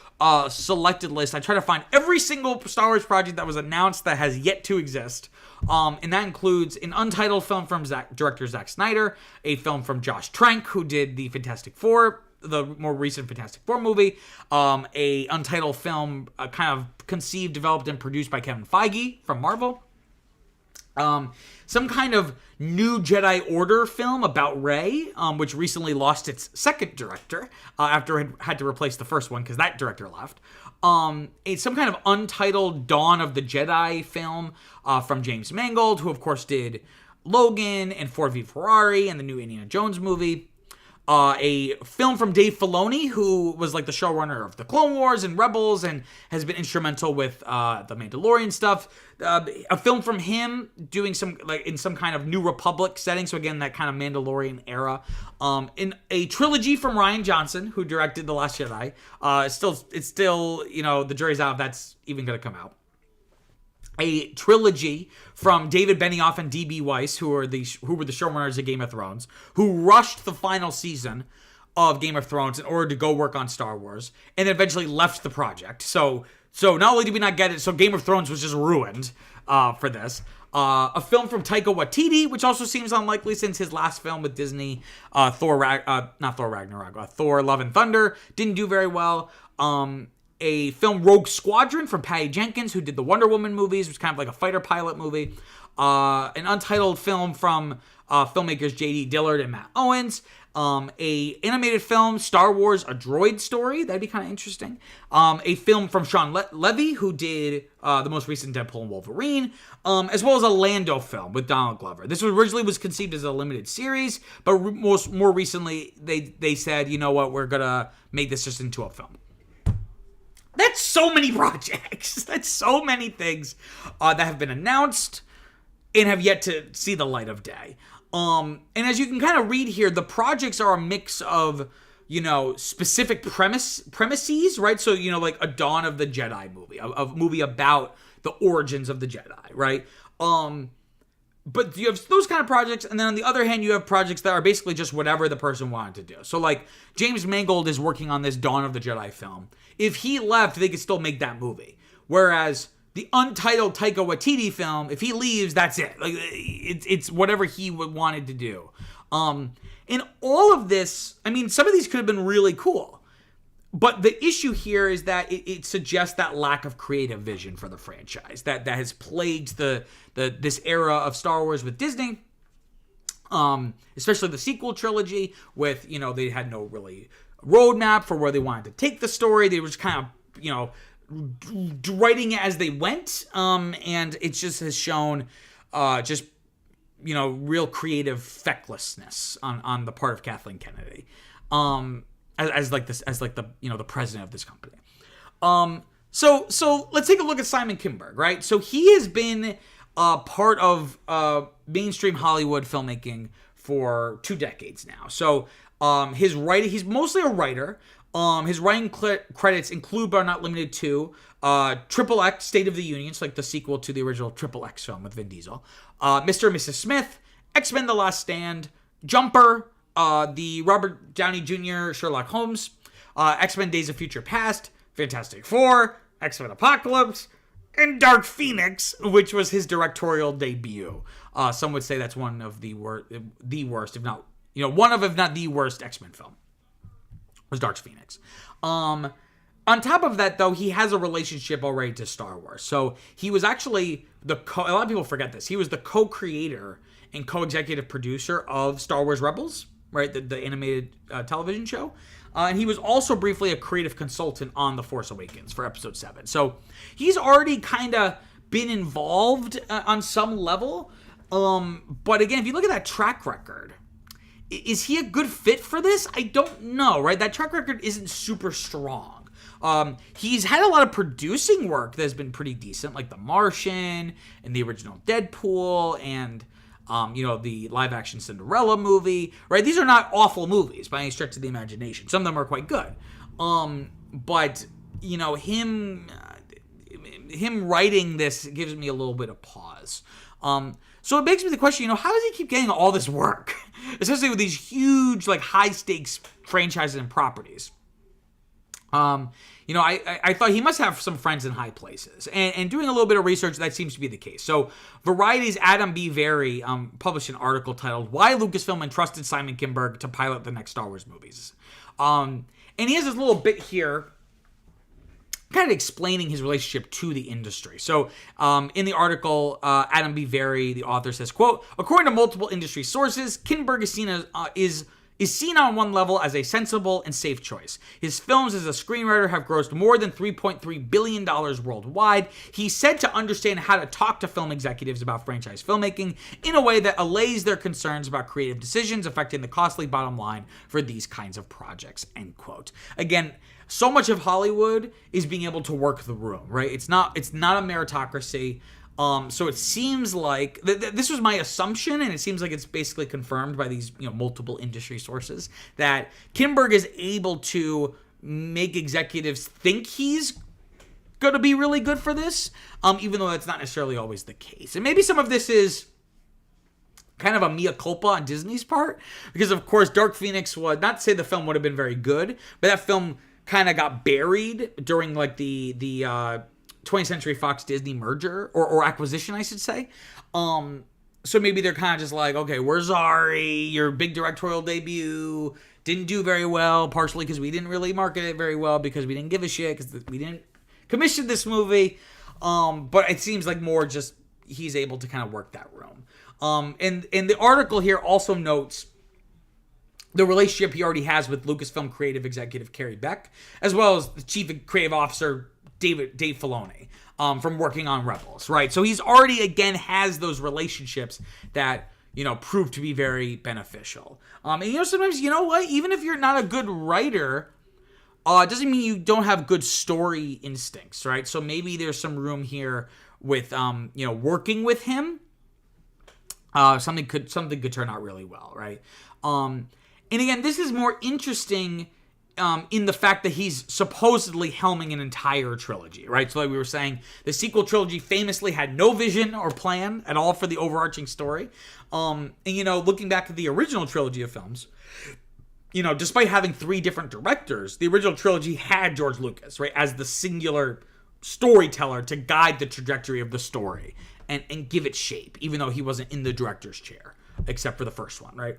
selected list. I try to find every single Star Wars project that was announced that has yet to exist. And that includes an untitled film from director Zack Snyder, a film from Josh Trank, who did the Fantastic Four, the more recent Fantastic Four movie, a untitled film kind of conceived, developed, and produced by Kevin Feige from Marvel. Some kind of new Jedi Order film about Rey, which recently lost its second director after it had to replace the first one because that director left. It's some kind of untitled Dawn of the Jedi film from James Mangold, who of course did Logan and Ford v Ferrari and the new Indiana Jones movie. A film from Dave Filoni, who was like the showrunner of the Clone Wars and Rebels and has been instrumental with the Mandalorian stuff. A film from him doing some like in some kind of New Republic setting. So again, that kind of Mandalorian era. In a trilogy from Rian Johnson, who directed The Last Jedi. It's still the jury's out if that's even going to come out. A trilogy from David Benioff and D.B. Weiss, who were the showrunners of Game of Thrones, who rushed the final season of Game of Thrones in order to go work on Star Wars, and eventually left the project. So not only did we not get it, so Game of Thrones was just ruined for this. A film from Taika Waititi, which also seems unlikely since his last film with Disney, Thor: Love and Thunder, didn't do very well. A film, Rogue Squadron, from Patty Jenkins, who did the Wonder Woman movies, which was kind of like a fighter pilot movie. An untitled film from filmmakers J.D. Dillard and Matt Owens. A animated film, Star Wars: A Droid Story. That'd be kind of interesting. A film from Sean Levy, who did the most recent Deadpool and Wolverine, as well as a Lando film with Donald Glover. This originally was conceived as a limited series, but more recently they said, you know what, we're gonna make this just into a film. That's so many projects. That's so many things that have been announced and have yet to see the light of day. And as you can kind of read here, the projects are a mix of, specific premises, right? So, like a Dawn of the Jedi movie, a movie about the origins of the Jedi, right? But you have those kind of projects, and then on the other hand, you have projects that are basically just whatever the person wanted to do. So, like, James Mangold is working on this Dawn of the Jedi film. If he left, they could still make that movie. Whereas the untitled Taika Waititi film, if he leaves, that's it. Like, it's whatever he wanted to do. And all of this, I mean, some of these could have been really cool. But the issue here is that it suggests that lack of creative vision for the franchise that has plagued this era of Star Wars with Disney, especially the sequel trilogy. With they had no really roadmap for where they wanted to take the story. They were just kind of writing it as they went, and it just has shown real creative fecklessness on the part of Kathleen Kennedy. As the president of this company. So let's take a look at Simon Kinberg, right? So he has been part of mainstream Hollywood filmmaking for 2 decades now. So his writing, he's mostly a writer. His writing credits include, but are not limited to, Triple X, State of the Union, so like the sequel to the original Triple X film with Vin Diesel, Mr. and Mrs. Smith, X-Men: The Last Stand, Jumper, the Robert Downey Jr. Sherlock Holmes, X-Men: Days of Future Past, Fantastic Four, X-Men: Apocalypse, and Dark Phoenix, which was his directorial debut. Some would say that's one of the worst, if not, one of, if not the worst X-Men film, was Dark Phoenix. On top of that, though, he has a relationship already to Star Wars. So he was actually a lot of people forget this. He was the co-creator and co-executive producer of Star Wars Rebels, right? The animated television show. And he was also briefly a creative consultant on The Force Awakens for Episode 7. So he's already kind of been involved on some level. But again, if you look at that track record, is he a good fit for this? I don't know, right? That track record isn't super strong. He's had a lot of producing work that's been pretty decent, like The Martian and the original Deadpool and the live-action Cinderella movie, right? These are not awful movies by any stretch of the imagination. Some of them are quite good. But him writing this gives me a little bit of pause. So it makes me the question, how does he keep getting all this work? Especially with these huge, like, high-stakes franchises and properties. I thought he must have some friends in high places. And doing a little bit of research, that seems to be the case. So Variety's Adam B. Vary published an article titled, "Why Lucasfilm Entrusted Simon Kinberg to Pilot the Next Star Wars Movies." And he has this little bit here kind of explaining his relationship to the industry. So in the article, Adam B. Vary, the author, says, quote, "According to multiple industry sources, Kinberg is seen on one level as a sensible and safe choice. His films as a screenwriter have grossed more than $3.3 billion worldwide. He's said to understand how to talk to film executives about franchise filmmaking in a way that allays their concerns about creative decisions affecting the costly bottom line for these kinds of projects," end quote. Again, so much of Hollywood is being able to work the room, right? It's not a meritocracy. So it seems like this was my assumption, and it seems like it's basically confirmed by these multiple industry sources that Kinberg is able to make executives think he's going to be really good for this, even though that's not necessarily always the case. And maybe some of this is kind of a mea culpa on Disney's part, because of course Dark Phoenix was, not to say the film would have been very good, but that film kind of got buried during like the 20th Century Fox Disney merger or acquisition, I should say. So maybe they're kind of just like, okay, we're sorry, your big directorial debut didn't do very well, partially because we didn't really market it very well because we didn't give a shit because we didn't commission this movie. But it seems like more just he's able to kind of work that room. And the article here also notes the relationship he already has with Lucasfilm creative executive Carrie Beck, as well as the chief creative officer Dave Filoni, from working on Rebels, right? So he's already, again, has those relationships that, prove to be very beneficial. And, sometimes, even if you're not a good writer, it doesn't mean you don't have good story instincts, right? So maybe there's some room here with, working with him. Something could turn out really well, right? And again, this is more interesting in the fact that he's supposedly helming an entire trilogy, right? So like we were saying, the sequel trilogy famously had no vision or plan at all for the overarching story. And, looking back at the original trilogy of films, despite having 3 different directors, the original trilogy had George Lucas, right, as the singular storyteller to guide the trajectory of the story and give it shape, even though he wasn't in the director's chair, except for the first one, right?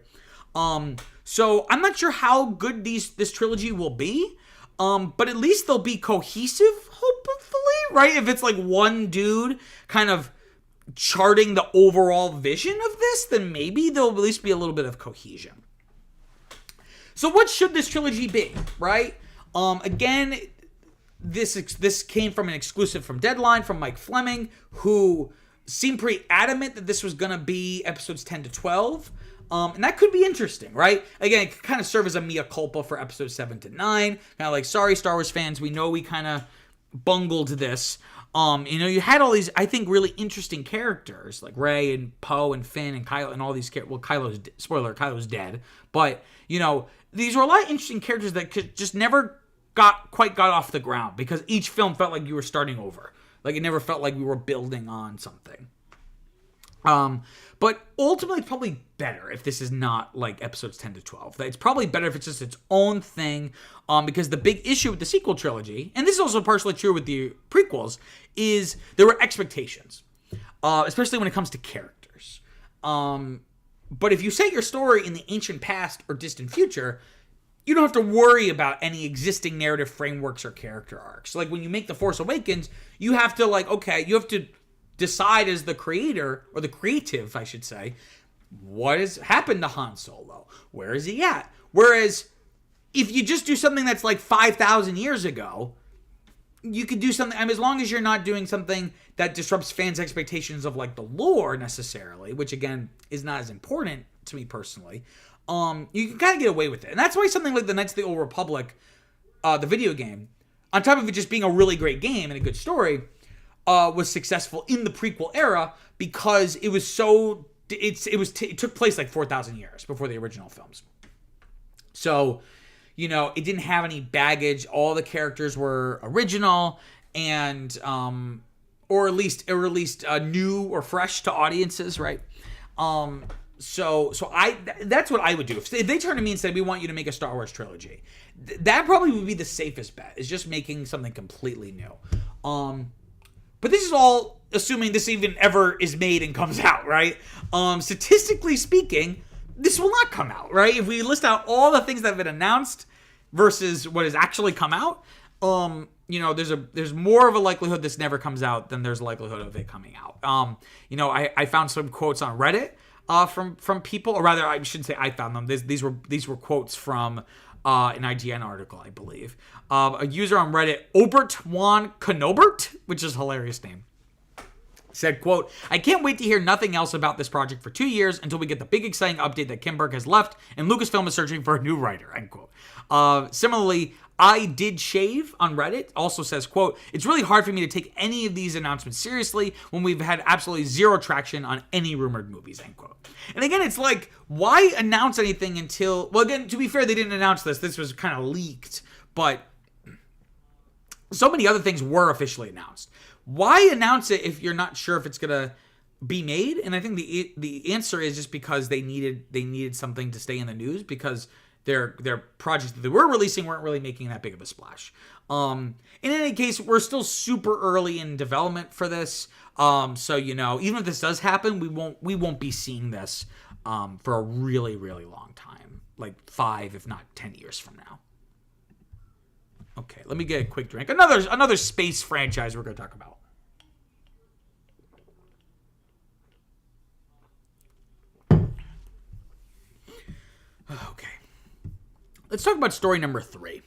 So I'm not sure how good this trilogy will be, but at least they'll be cohesive, hopefully, right? If it's like one dude kind of charting the overall vision of this, then maybe there'll at least be a little bit of cohesion. So what should this trilogy be, right? Again, this came from an exclusive from Deadline from Mike Fleming, who seemed pretty adamant that this was going to be episodes 10 to 12. And that could be interesting, right? Again, it could kind of serve as a mea culpa for episodes 7 to 9. Kind of like, sorry, Star Wars fans, we know we kind of bungled this. You had all these, I think, really interesting characters, like Rey and Poe and Finn and Kylo and all these characters. Well, Kylo's dead. But, these were a lot of interesting characters that just never got off the ground because each film felt like you were starting over. Like, it never felt like we were building on something. But ultimately, it's probably better if this is not like episodes 10 to 12. It's probably better if it's just its own thing, because the big issue with the sequel trilogy, and this is also partially true with the prequels, is there were expectations, especially when it comes to characters. But if you set your story in the ancient past or distant future, you don't have to worry about any existing narrative frameworks or character arcs. Like when you make The Force Awakens, you have to decide as the creator, or the creative, I should say, what has happened to Han Solo? Where is he at? Whereas, if you just do something that's like 5,000 years ago, you could do something, as long as you're not doing something that disrupts fans' expectations of like the lore necessarily, which again, is not as important to me personally, you can kind of get away with it. And that's why something like the Knights of the Old Republic, the video game, on top of it just being a really great game and a good story, was successful in the prequel era because it was so it took place like 4,000 years before the original films. So, it didn't have any baggage. All the characters were original and or at least new or fresh to audiences, right? So that's what I would do. If they turned to me and said, we want you to make a Star Wars trilogy, that probably would be the safest bet, is just making something completely new. But this is all assuming this even ever is made and comes out, right? Statistically speaking, this will not come out, right? If we list out all the things that have been announced versus what has actually come out, there's more of a likelihood this never comes out than there's a likelihood of it coming out. I found some quotes on Reddit from people, or rather, I shouldn't say I found them. These were quotes from an IGN article, I believe. A user on Reddit, Obert Juan Canobert, which is a hilarious name, said, quote, "I can't wait to hear nothing else about this project for 2 years until we get the big exciting update that Kinberg has left and Lucasfilm is searching for a new writer," end quote. Similarly, I Did Shave on Reddit also says, quote, "It's really hard for me to take any of these announcements seriously when we've had absolutely zero traction on any rumored movies," end quote. And again, it's like, why announce anything until, well, again, to be fair, they didn't announce this. This was kind of leaked, but so many other things were officially announced. Why announce it if you're not sure if it's going to be made? And I think the answer is just because they needed something to stay in the news, because their projects that they were releasing weren't really making that big of a splash. In any case, we're still super early in development for this. So, even if this does happen, we won't be seeing this for a really, really long time, like 5, if not 10 years from now. Okay, let me get a quick drink. Another space franchise we're going to talk about. Okay. Let's talk about story number 3.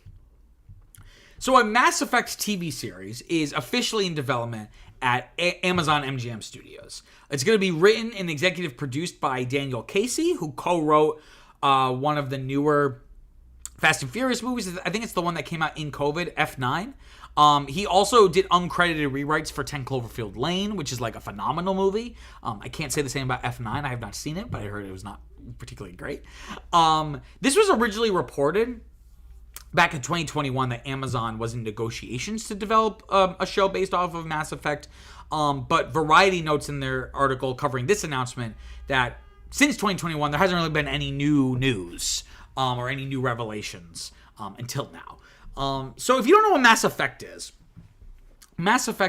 So a Mass Effect TV series is officially in development at Amazon MGM Studios. It's going to be written and executive produced by Daniel Casey, who co-wrote one of the newer Fast and Furious movies. I think it's the one that came out in COVID, F9. He also did uncredited rewrites for 10 Cloverfield Lane, which is like a phenomenal movie. I can't say the same about F9. I have not seen it, but I heard it was not particularly great. This was originally reported back in 2021 that Amazon was in negotiations to develop a show based off of Mass Effect. But Variety notes in their article covering this announcement that since 2021, there hasn't really been any new news or any new revelations until now. So if you don't know what Mass Effect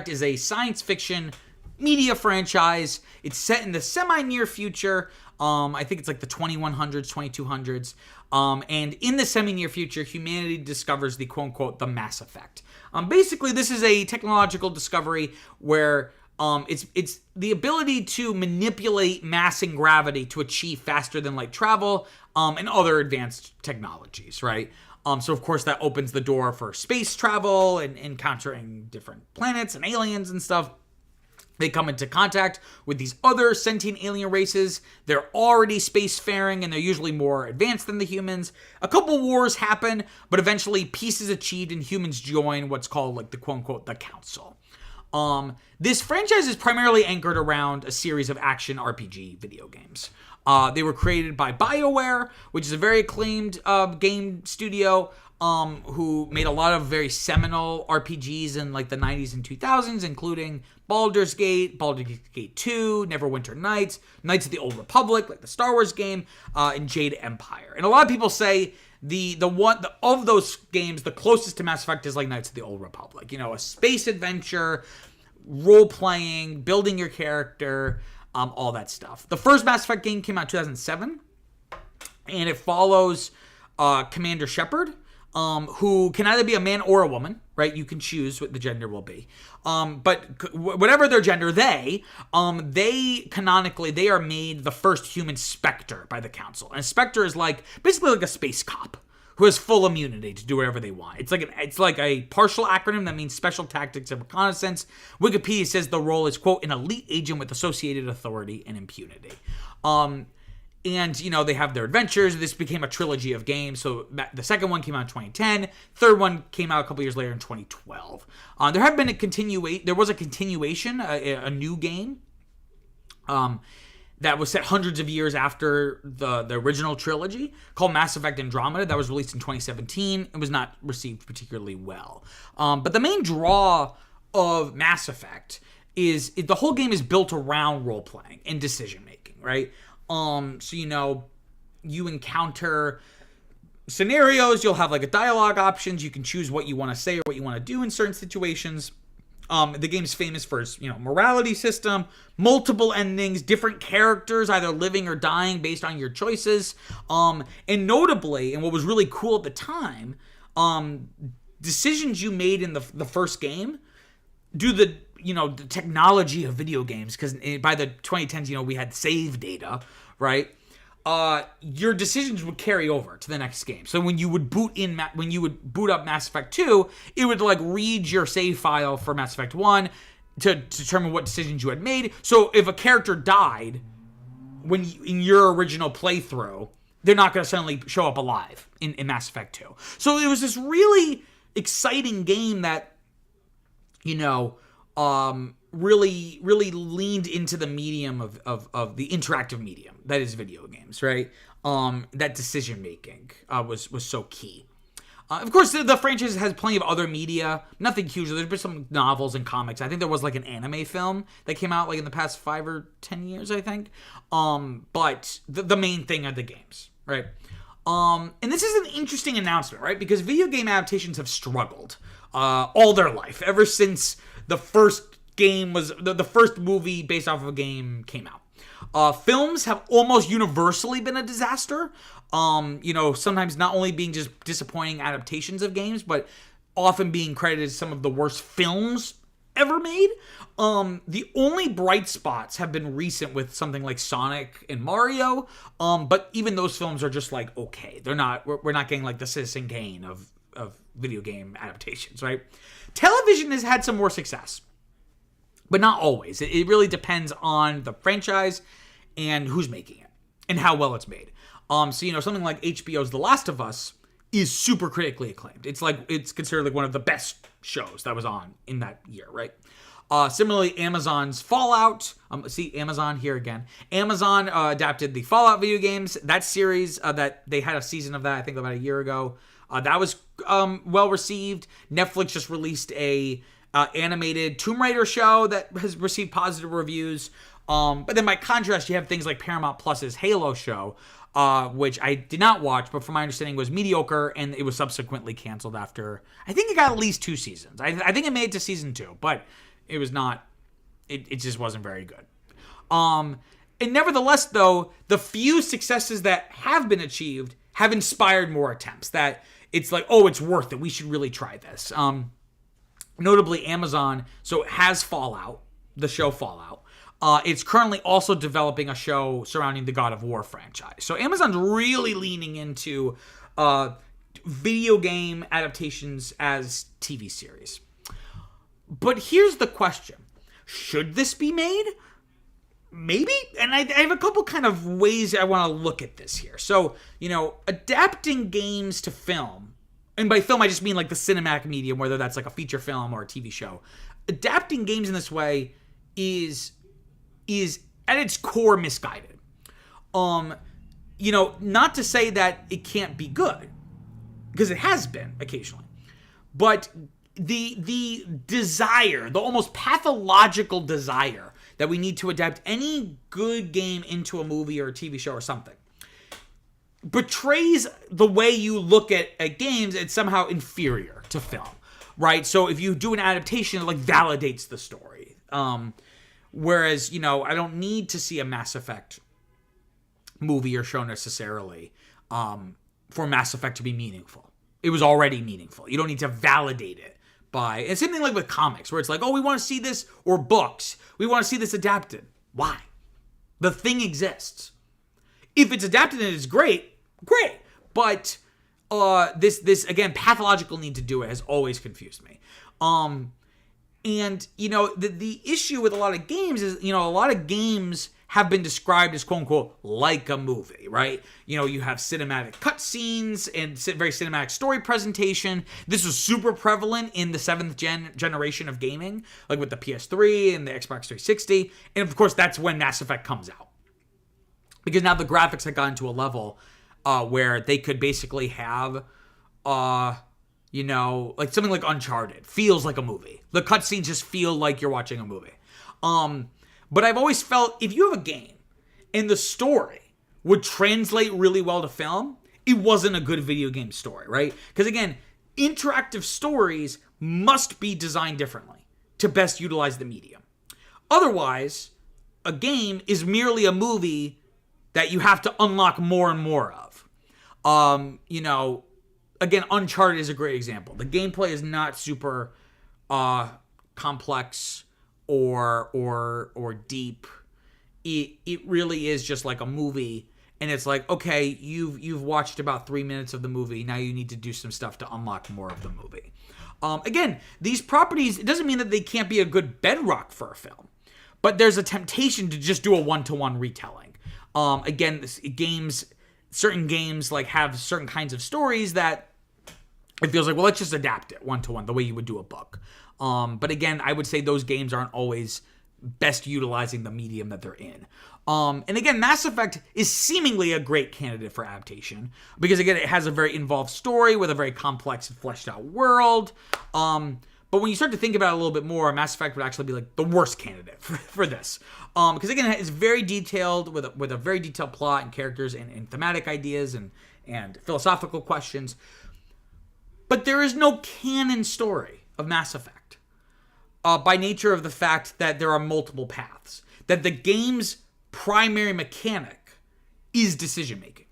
is a science fiction media franchise. It's set in the semi-near future. I think it's like the 2100s, 2200s. And in the semi-near future, humanity discovers the quote-unquote the Mass Effect. Basically, this is a technological discovery where it's the ability to manipulate mass and gravity to achieve faster than light travel and other advanced technologies, right? So, of course, that opens the door for space travel and encountering different planets and aliens and stuff. They come into contact with these other sentient alien races. They're already spacefaring, and they're usually more advanced than the humans. A couple wars happen, but eventually peace is achieved, and humans join what's called like the quote-unquote the Council. This franchise is primarily anchored around a series of action RPG video games. They were created by BioWare, which is a very acclaimed game studio who made a lot of very seminal RPGs in like the 90s and 2000s, including Baldur's Gate 2, Neverwinter Nights, Knights of the Old Republic, like the Star Wars game, and Jade Empire. And a lot of people say of those games, the closest to Mass Effect is like Knights of the Old Republic. You know, a space adventure, role-playing, building your character, all that stuff. The first Mass Effect game came out in 2007, and it follows Commander Shepard, who can either be a man or a woman, right? You can choose what the gender will be. But whatever their gender, they canonically are made the first human Spectre by the Council. And a Spectre is like basically like a space cop who has full immunity to do whatever they want. It's like a partial acronym that means Special Tactics and Reconnaissance. Wikipedia says the role is, quote, an elite agent with associated authority and impunity. And, they have their adventures. This became a trilogy of games. So the second one came out in 2010. Third one came out a couple years later in 2012. There was a continuation, a new game that was set hundreds of years after the original trilogy called Mass Effect Andromeda that was released in 2017. It was not received particularly well. But the main draw of Mass Effect is the whole game is built around role-playing and decision-making, right? So, you encounter scenarios, you'll have like a dialogue options, you can choose what you want to say or what you want to do in certain situations. The game's famous for its, morality system, multiple endings, different characters either living or dying based on your choices. And notably, and what was really cool at the time, decisions you made in the first game do the technology of video games, because by the 2010s, we had save data, right? Your decisions would carry over to the next game. So when you would boot up Mass Effect 2, it would like read your save file for Mass Effect 1 to determine what decisions you had made. So if a character died in your original playthrough, they're not going to suddenly show up alive in Mass Effect 2. So it was this really exciting game that really leaned into the medium of the interactive medium that is video games, right? That decision making was so key. Of course, the franchise has plenty of other media, nothing huge. There's been some novels and comics. I think there was like an anime film that came out like in the past 5 or 10 years, I think. But the main thing are the games, right? And this is an interesting announcement, right? Because video game adaptations have struggled all their life, ever since the first game was the first movie based off of a game came out. Films have almost universally been a disaster. Sometimes not only being just disappointing adaptations of games, but often being credited as some of the worst films ever made. The only bright spots have been recent with something like Sonic and Mario. But even those films are just like, okay, we're not getting like the Citizen Kane of video game adaptations, right? Television has had some more success, but not always. It really depends on the franchise and who's making it and how well it's made. So something like HBO's The Last of Us is super critically acclaimed. It's considered like one of the best shows that was on in that year, right? Similarly, Amazon's Fallout. Amazon here again. Amazon adapted the Fallout video games. That series that they had a season of that, I think about a year ago. That was well received. Netflix just released a animated Tomb Raider show that has received positive reviews. But then by contrast, you have things like Paramount Plus's Halo show, which I did not watch, but from my understanding was mediocre, and it was subsequently canceled after, I think it got at least 2 seasons. I think it made it to season 2, but it was not, it just wasn't very good. And nevertheless, though, the few successes that have been achieved have inspired more attempts, that it's like, oh, it's worth it. We should really try this. Notably, Amazon has Fallout, the show Fallout. It's currently also developing a show surrounding the God of War franchise. So Amazon's really leaning into video game adaptations as TV series. But here's the question. Should this be made? Maybe? And I have a couple kind of ways I want to look at this here. So, adapting games to film, and by film I just mean like the cinematic medium, whether that's like a feature film or a TV show. Adapting games in this way is at its core misguided. Not to say that it can't be good, because it has been occasionally. But the desire, the almost pathological desire that we need to adapt any good game into a movie or a TV show or something, betrays the way you look at games. It's somehow inferior to film, right? So if you do an adaptation, it like validates the story. Whereas, I don't need to see a Mass Effect movie or show necessarily for Mass Effect to be meaningful. It was already meaningful. You don't need to validate it by... And same thing like with comics, where it's like, oh, we want to see this, or books. We want to see this adapted. Why? The thing exists. If it's adapted and it's great. But this again, pathological need to do it has always confused me. And, the issue with a lot of games is, a lot of games have been described as quote-unquote like a movie, right? You know, you have cinematic cutscenes and very cinematic story presentation. This was super prevalent in the 7th generation of gaming, like with the PS3 and the Xbox 360. And of course, that's when Mass Effect comes out. Because now the graphics had gotten to a level where they could basically have, you know, like something like Uncharted feels like a movie. The cutscenes just feel like you're watching a movie. But I've always felt if you have a game and the story would translate really well to film, it wasn't a good video game story, right? Because again, interactive stories must be designed differently to best utilize the medium. Otherwise, a game is merely a movie that you have to unlock more and more of. You know, again, Uncharted is a great example. The gameplay is not super complex or deep. It really is just like a movie, and it's like, okay, you've watched about 3 minutes of the movie. Now you need to do some stuff to unlock more of the movie. Again, these properties, it doesn't mean that they can't be a good bedrock for a film, but there's a temptation to just do a one-to-one retelling. Again, certain games like have certain kinds of stories that it feels like, well, let's just adapt it one-to-one the way you would do a book. But again, I would say those games aren't always best utilizing the medium that they're in. And again, Mass Effect is seemingly a great candidate for adaptation because, again, it has a very involved story with a very complex and fleshed out world. But when you start to think about it a little bit more, Mass Effect would actually be like the worst candidate for this. Because again, it's very detailed with a very detailed plot and characters and thematic ideas and philosophical questions. But there is no canon story of Mass Effect. By nature of the fact that there are multiple paths. That the game's primary mechanic is decision-making.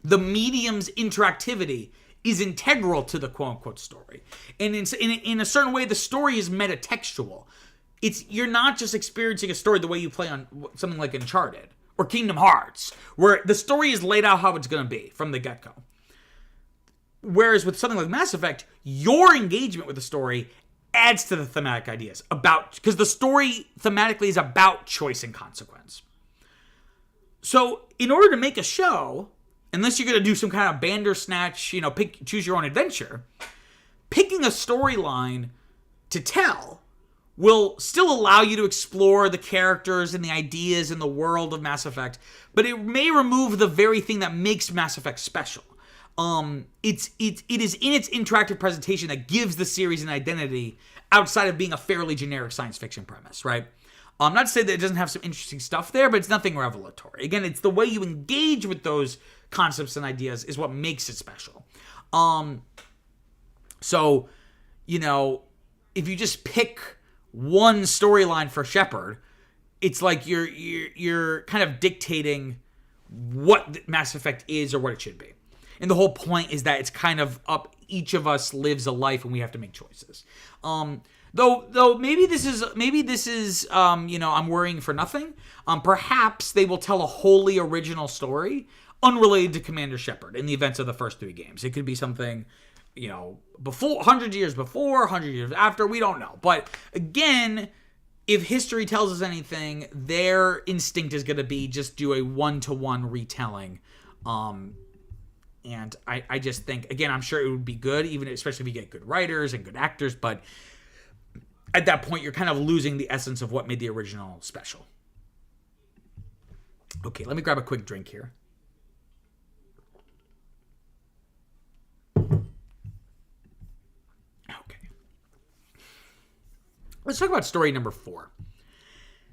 The medium's interactivity is integral to the quote-unquote story. And in a certain way, the story is metatextual. You're not just experiencing a story the way you play on something like Uncharted or Kingdom Hearts, where the story is laid out how it's going to be from the get-go. Whereas with something like Mass Effect, your engagement with the story adds to the thematic ideas because the story thematically is about choice and consequence. So in order to make a show, unless you're going to do some kind of Bandersnatch, you know, choose your own adventure, picking a storyline to tell will still allow you to explore the characters and the ideas in the world of Mass Effect, but it may remove the very thing that makes Mass Effect special. It is in its interactive presentation that gives the series an identity outside of being a fairly generic science fiction premise, right? Not to say that it doesn't have some interesting stuff there, but it's nothing revelatory. Again, it's the way you engage with those concepts and ideas is what makes it special. So, you know, if you just pick one storyline for Shepard, it's like you're kind of dictating what Mass Effect is or what it should be. And the whole point is that it's kind of up. Each of us lives a life, and we have to make choices. Though maybe this is you know, I'm worrying for nothing. Perhaps they will tell a wholly original story unrelated to Commander Shepard in the events of the first 3 games. It could be something, you know, 100 years before, 100 years after. We don't know. But again, if history tells us anything, their instinct is going to be just do a one-to-one retelling. And I just think, again, I'm sure it would be good, even especially if you get good writers and good actors, but at that point, you're kind of losing the essence of what made the original special. Okay, let me grab a quick drink here. Okay. Let's talk about story number 4.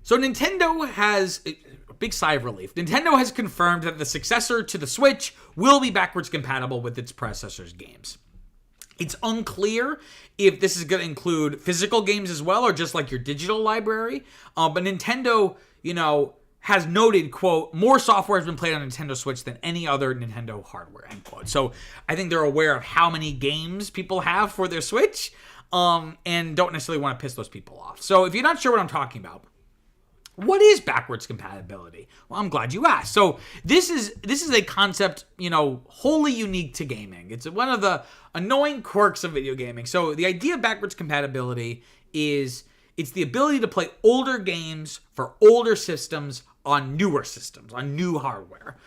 So Nintendo has... a big sigh of relief. Nintendo has confirmed that the successor to the Switch will be backwards compatible with its predecessor's games. It's unclear if this is going to include physical games as well or just like your digital library. But Nintendo, you know, has noted, quote, more software has been played on Nintendo Switch than any other Nintendo hardware, end quote. So I think they're aware of how many games people have for their Switch and don't necessarily want to piss those people off. So if you're not sure what I'm talking about, what is backwards compatibility? Well, I'm glad you asked. So this is a concept, you know, wholly unique to gaming. It's one of the annoying quirks of video gaming. So the idea of backwards compatibility is It's the ability to play older games for older systems on newer systems, on new hardware.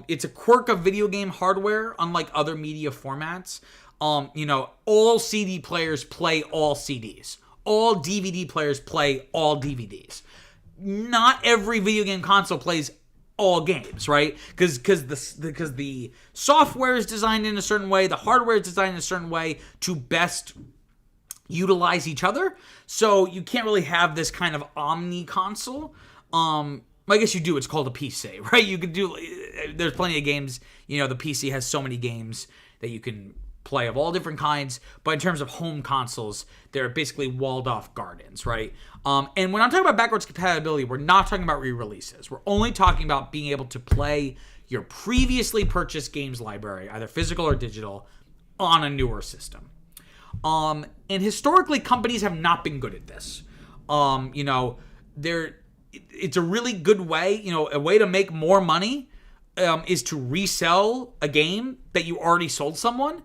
It's a quirk of video game hardware, unlike other media formats. All CD players play all CDs. All DVD players play all DVDs. Not every video game console plays all games, right? Because the software is designed in a certain way, the hardware is designed in a certain way to best utilize each other. So you can't really have this kind of omni console. I guess you do. It's called a PC, right? You could do. There's plenty of games. The PC has so many games that you can play of all different kinds. But in terms of home consoles, they're basically walled off gardens, right? And when I'm talking about backwards compatibility, we're not talking about re-releases. We're only talking about being able to play your previously purchased games library, either physical or digital, on a newer system. And historically, companies have not been good at this. It's a really good way, a way to make more money is to resell a game that you already sold someone,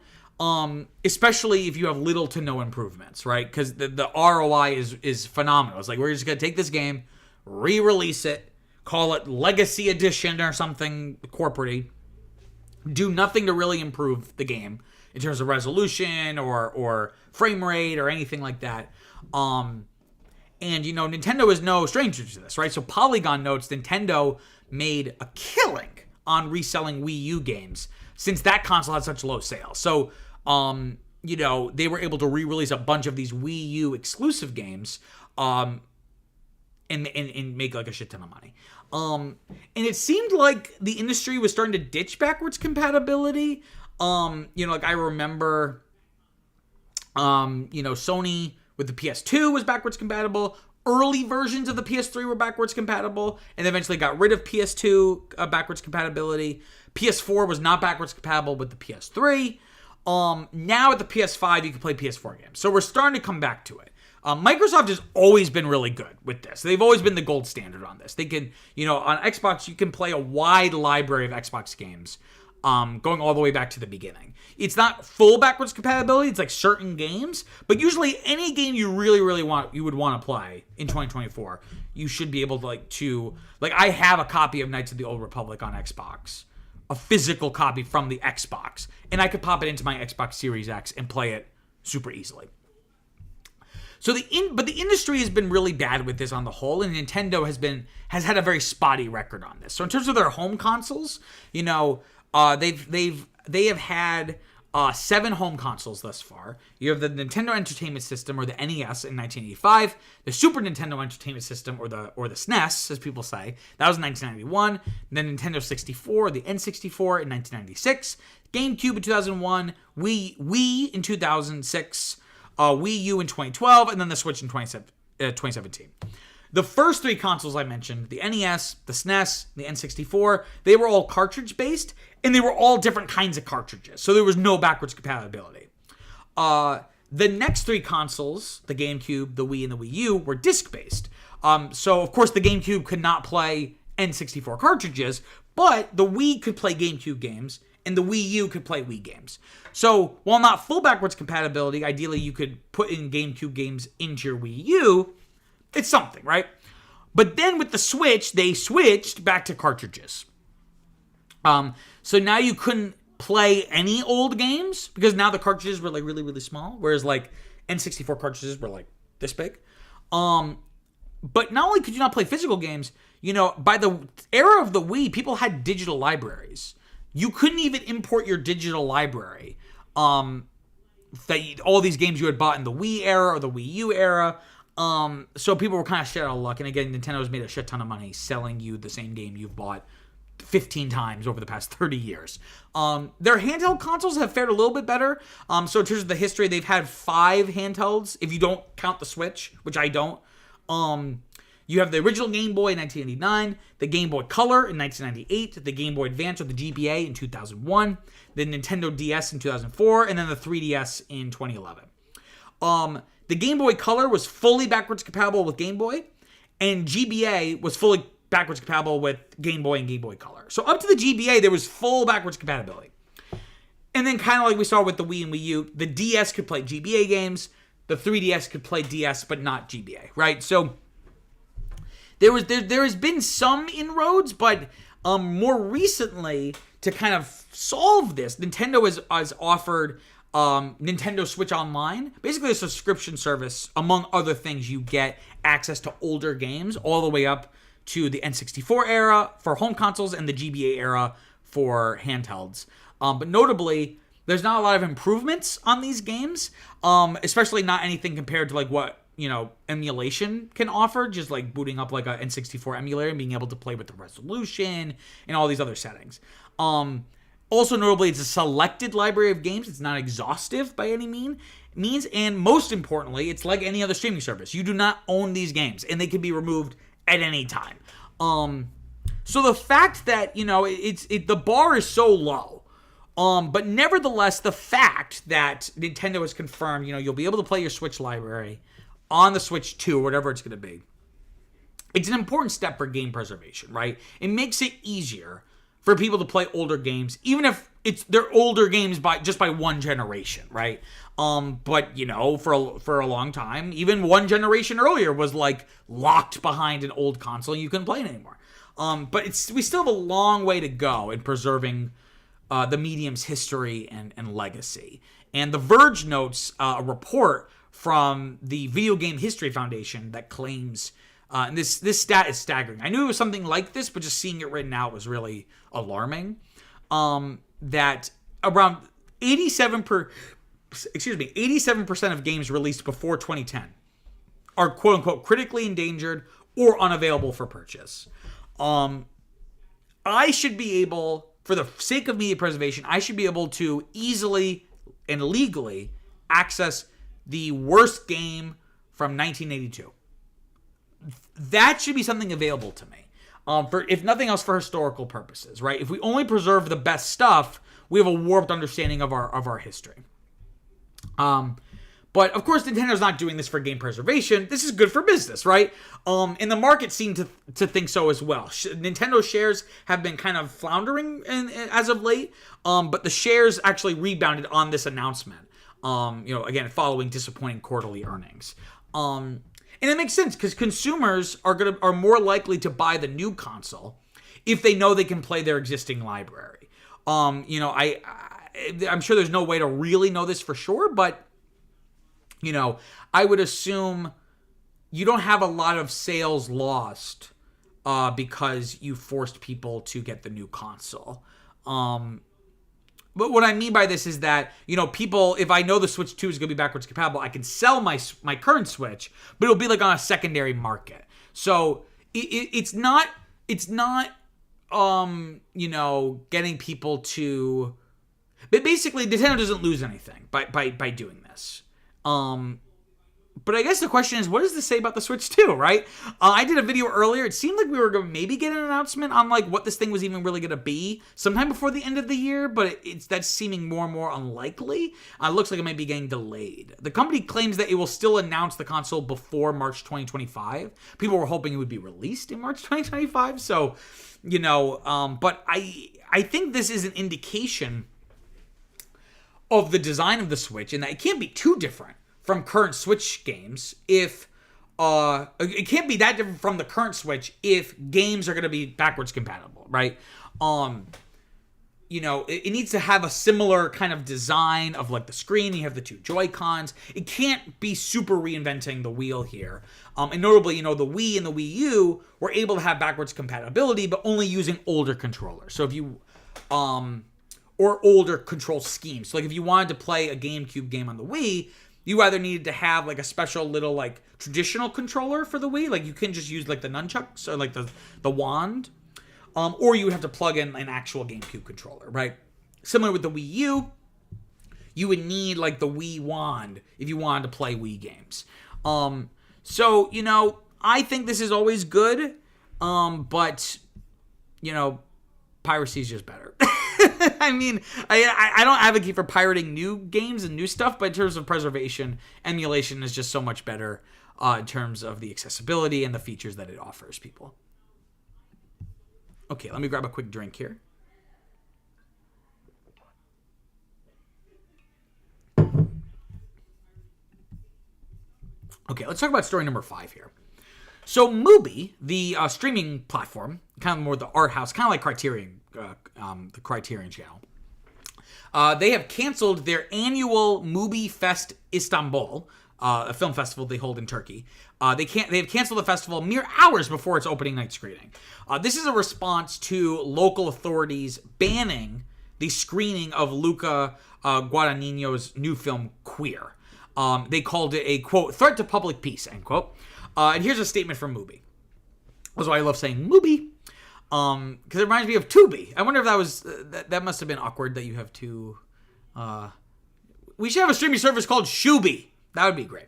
especially if you have little to no improvements, right? Because the ROI is phenomenal. It's like, we're just going to take this game, re-release it, call it Legacy Edition or something corporate-y, do nothing to really improve the game in terms of resolution or frame rate or anything like that. And, Nintendo is no stranger to this, right? So Polygon notes Nintendo made a killing on reselling Wii U games since that console had such low sales. So, they were able to re-release a bunch of these Wii U exclusive games and make like a shit ton of money. And it seemed like the industry was starting to ditch backwards compatibility. I remember, Sony with the PS2 was backwards compatible. Early versions of the PS3 were backwards compatible, and eventually got rid of PS2 backwards compatibility. PS4 was not backwards compatible with the PS3. Now at the PS5, you can play PS4 games. So we're starting to come back to it. Microsoft has always been really good with this. They've always been the gold standard on this. They can, on Xbox, you can play a wide library of Xbox games, going all the way back to the beginning. It's not full backwards compatibility. It's like certain games, but usually any game you really, really you would want to play in 2024, you should be able to I have a copy of Knights of the Old Republic on Xbox, a physical copy from the Xbox, and I could pop it into my Xbox Series X and play it super easily. So but the industry has been really bad with this on the whole, and Nintendo has had a very spotty record on this. So in terms of their home consoles, they have had 7 home consoles thus far. You have the Nintendo Entertainment System, or the NES, in 1985, the Super Nintendo Entertainment System, or the SNES, as people say, that was in 1991. Then Nintendo 64, the N64 in 1996, GameCube in 2001, Wii in 2006, Wii U in 2012, and then the Switch in 2017. The first 3 consoles I mentioned, the NES, the SNES, the N64, they were all cartridge-based, and they were all different kinds of cartridges, so there was no backwards compatibility. The next 3 consoles, the GameCube, the Wii, and the Wii U, were disc-based. So, of course, the GameCube could not play N64 cartridges, but the Wii could play GameCube games, and the Wii U could play Wii games. So, while not full backwards compatibility, ideally you could put in GameCube games into your Wii U, it's something, right? But then with the Switch, they switched back to cartridges. So now you couldn't play any old games because now the cartridges were like really, really small, whereas like N64 cartridges were like this big. But not only could you not play physical games, by the era of the Wii, people had digital libraries. You couldn't even import your digital library. All these games you had bought in the Wii era or the Wii U era. So people were kind of shit out of luck. And again, Nintendo's made a shit ton of money selling you the same game you've bought 15 times over the past 30 years. Their handheld consoles have fared a little bit better. So in terms of the history, they've had 5 handhelds, if you don't count the Switch, which I don't. You have the original Game Boy in 1989, the Game Boy Color in 1998, the Game Boy Advance or the GBA in 2001, the Nintendo DS in 2004, and then the 3DS in 2011. The Game Boy Color was fully backwards compatible with Game Boy, and GBA was fully backwards compatible with Game Boy and Game Boy Color. So up to the GBA, there was full backwards compatibility. And then kind of like we saw with the Wii and Wii U, the DS could play GBA games, the 3DS could play DS but not GBA, right? So there has been some inroads, but more recently, to kind of solve this, Nintendo has offered Nintendo Switch Online, basically a subscription service. Among other things, you get access to older games all the way up to the N64 era for home consoles and the GBA era for handhelds. But notably, there's not a lot of improvements on these games, especially not anything compared to like what, you know, emulation can offer, just like booting up like a N64 emulator and being able to play with the resolution and all these other settings. Also notably, it's a selected library of games. It's not exhaustive by any means, and most importantly, it's like any other streaming service. You do not own these games, and they can be removed at any time. So the fact that, you know, the bar is so low, but nevertheless, the fact that Nintendo has confirmed, you know, you'll be able to play your Switch library on the Switch 2, whatever it's going to be, it's an important step for game preservation, right? It makes it easier for people to play older games, even if they're older games by one generation, right? But you know, for a long time, even one generation earlier was like locked behind an old console, and you couldn't play it anymore. But we still have a long way to go in preserving the medium's history and legacy. And The Verge notes a report from the Video Game History Foundation that claims, and this stat is staggering. I knew it was something like this, but just seeing it written out was really alarming. That around 87% of games released before 2010 are quote unquote critically endangered or unavailable for purchase. I should be able, for the sake of media preservation, I should be able to easily and legally access the worst game from 1982. That should be something available to me. For, if nothing else, for historical purposes, right? If we only preserve the best stuff, we have a warped understanding of our history. But of course, Nintendo's not doing this for game preservation. This is good for business, right? And the market seemed to think so as well. Nintendo shares have been kind of floundering as of late, but the shares actually rebounded on this announcement. You know, again, following disappointing quarterly earnings. And it makes sense because consumers are more likely to buy the new console if they know they can play their existing library. You know, I'm sure there's no way to really know this for sure, but you know, I would assume you don't have a lot of sales lost because you forced people to get the new console. But what I mean by this is that, you know, people, if I know the Switch 2 is going to be backwards compatible, I can sell my current Switch, but it'll be like on a secondary market. So it's not, you know, getting people to, but basically Nintendo doesn't lose anything by doing this. But I guess the question is, what does this say about the Switch 2, right? I did a video earlier. It seemed like we were going to maybe get an announcement on like what this thing was even really going to be sometime before the end of the year, but that's seeming more and more unlikely. It looks like it might be getting delayed. The company claims that it will still announce the console before March 2025. People were hoping it would be released in March 2025. So, you know, but I think this is an indication of the design of the Switch, and that it can't be too different from current Switch games if it can't be that different from the current Switch if games are going to be backwards compatible, right? You know, it needs to have a similar kind of design of like the screen. You have the two Joy-Cons. It can't be super reinventing the wheel here. And notably, you know, the Wii and the Wii U were able to have backwards compatibility, but only using older controllers. So if you or older control schemes. So like if you wanted to play a GameCube game on the Wii, you either needed to have like a special little like traditional controller for the Wii, like you can just use like the nunchucks or like the wand, or you would have to plug in an actual GameCube controller, right? Similar with the Wii U, you would need like the Wii wand if you wanted to play Wii games. So, you know, I think this is always good, but, you know, piracy is just better. I mean, I don't advocate for pirating new games and new stuff, but in terms of preservation, emulation is just so much better in terms of the accessibility and the features that it offers people. Okay, let me grab a quick drink here. Okay, let's talk about story number 5 here. So Mubi, the streaming platform, kind of more the art house, kind of like Criterion, the Criterion channel, they have canceled their annual Mubi Fest Istanbul, a film festival they hold in Turkey. They have canceled the festival mere hours before its opening night screening. This is a response to local authorities banning the screening of Luca Guadagnino's new film Queer. They called it a, quote, threat to public peace, end quote. And here's a statement from Mubi. That's why I love saying Mubi, because it reminds me of Tubi. I wonder if that was, that must have been awkward that you have two. We should have a streaming service called Shubi. That would be great.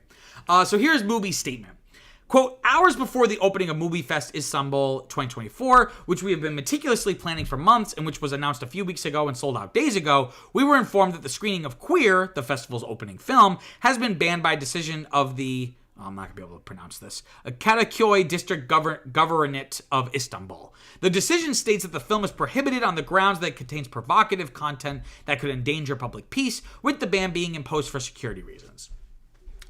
So here's Mubi's statement. Quote, hours before the opening of Mubi Fest Istanbul 2024, which we have been meticulously planning for months and which was announced a few weeks ago and sold out days ago, we were informed that the screening of Queer, the festival's opening film, has been banned by a decision of the, I'm not going to be able to pronounce this, Kadıköy District Governorate of Istanbul. The decision states that the film is prohibited on the grounds that it contains provocative content that could endanger public peace, with the ban being imposed for security reasons.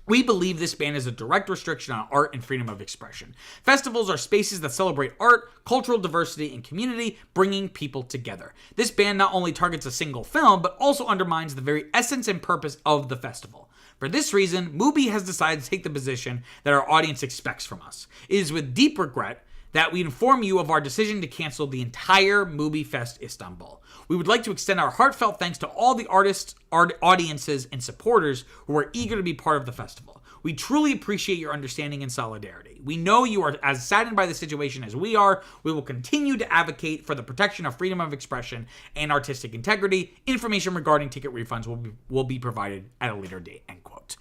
We believe this ban is a direct restriction on art and freedom of expression. Festivals are spaces that celebrate art, cultural diversity, and community, bringing people together. This ban not only targets a single film, but also undermines the very essence and purpose of the festival. For this reason, Mubi has decided to take the position that our audience expects from us. It is with deep regret that we inform you of our decision to cancel the entire Mubi Fest Istanbul. We would like to extend our heartfelt thanks to all the artists, audiences, and supporters who are eager to be part of the festival. We truly appreciate your understanding and solidarity. We know you are as saddened by the situation as we are. We will continue to advocate for the protection of freedom of expression and artistic integrity. Information regarding ticket refunds will be provided at a later date, end quote.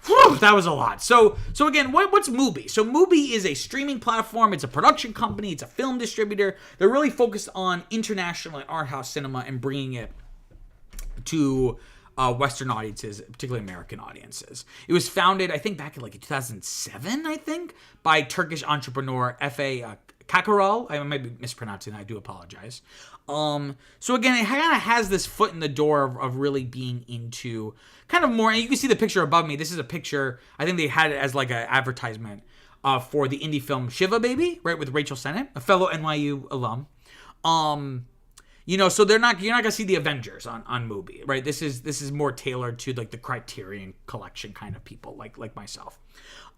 Whew, that was a lot. So again, what's Mubi? So Mubi is a streaming platform. It's a production company. It's a film distributor. They're really focused on international and art house cinema and bringing it to Western audiences, particularly American audiences. It was founded, I think, back in like 2007, I think, by Turkish entrepreneur F.A. Kakaral. I might be mispronouncing that. I do apologize. So again, it kind of has this foot in the door of really being into kind of more, and you can see the picture above me. This is a picture, I think they had it as like an advertisement for the indie film Shiva Baby, right, with Rachel Sennett, a fellow NYU alum. You know, so you're not gonna see the Avengers on Mubi, right? This is more tailored to like the Criterion collection kind of people, like myself.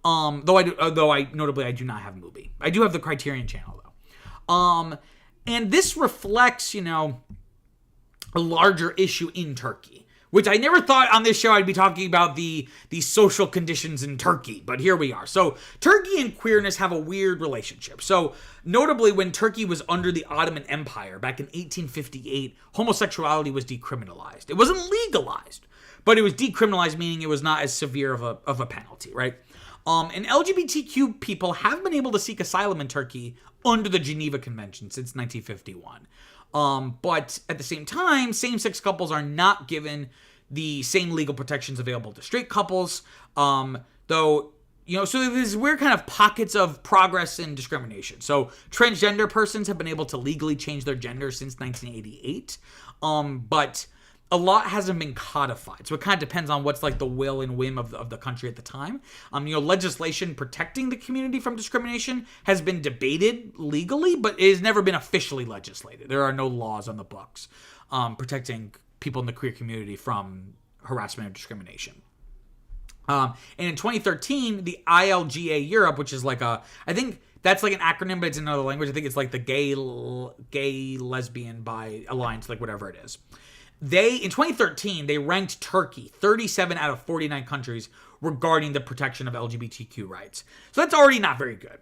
Though I notably do not have Mubi. I do have the Criterion channel though. And this reflects, you know, a larger issue in Turkey, which I never thought on this show I'd be talking about the social conditions in Turkey, but here we are. So Turkey and queerness have a weird relationship. So notably, when Turkey was under the Ottoman Empire back in 1858, homosexuality was decriminalized. It wasn't legalized, but it was decriminalized, meaning it was not as severe of a penalty, right? And LGBTQ people have been able to seek asylum in Turkey under the Geneva Convention since 1951. But at the same time, same-sex couples are not given the same legal protections available to straight couples. Though, you know, so there's weird kind of pockets of progress and discrimination. So transgender persons have been able to legally change their gender since 1988. But a lot hasn't been codified. So it kind of depends on what's like the will and whim of the country at the time. You know, legislation protecting the community from discrimination has been debated legally, but it has never been officially legislated. There are no laws on the books protecting people in the queer community from harassment or discrimination. And in 2013, the ILGA Europe, which is like I think that's like an acronym, but it's in another language. I think it's like the gay, lesbian, bi alliance, like whatever it is. In 2013, they ranked Turkey 37 out of 49 countries regarding the protection of LGBTQ rights. So that's already not very good.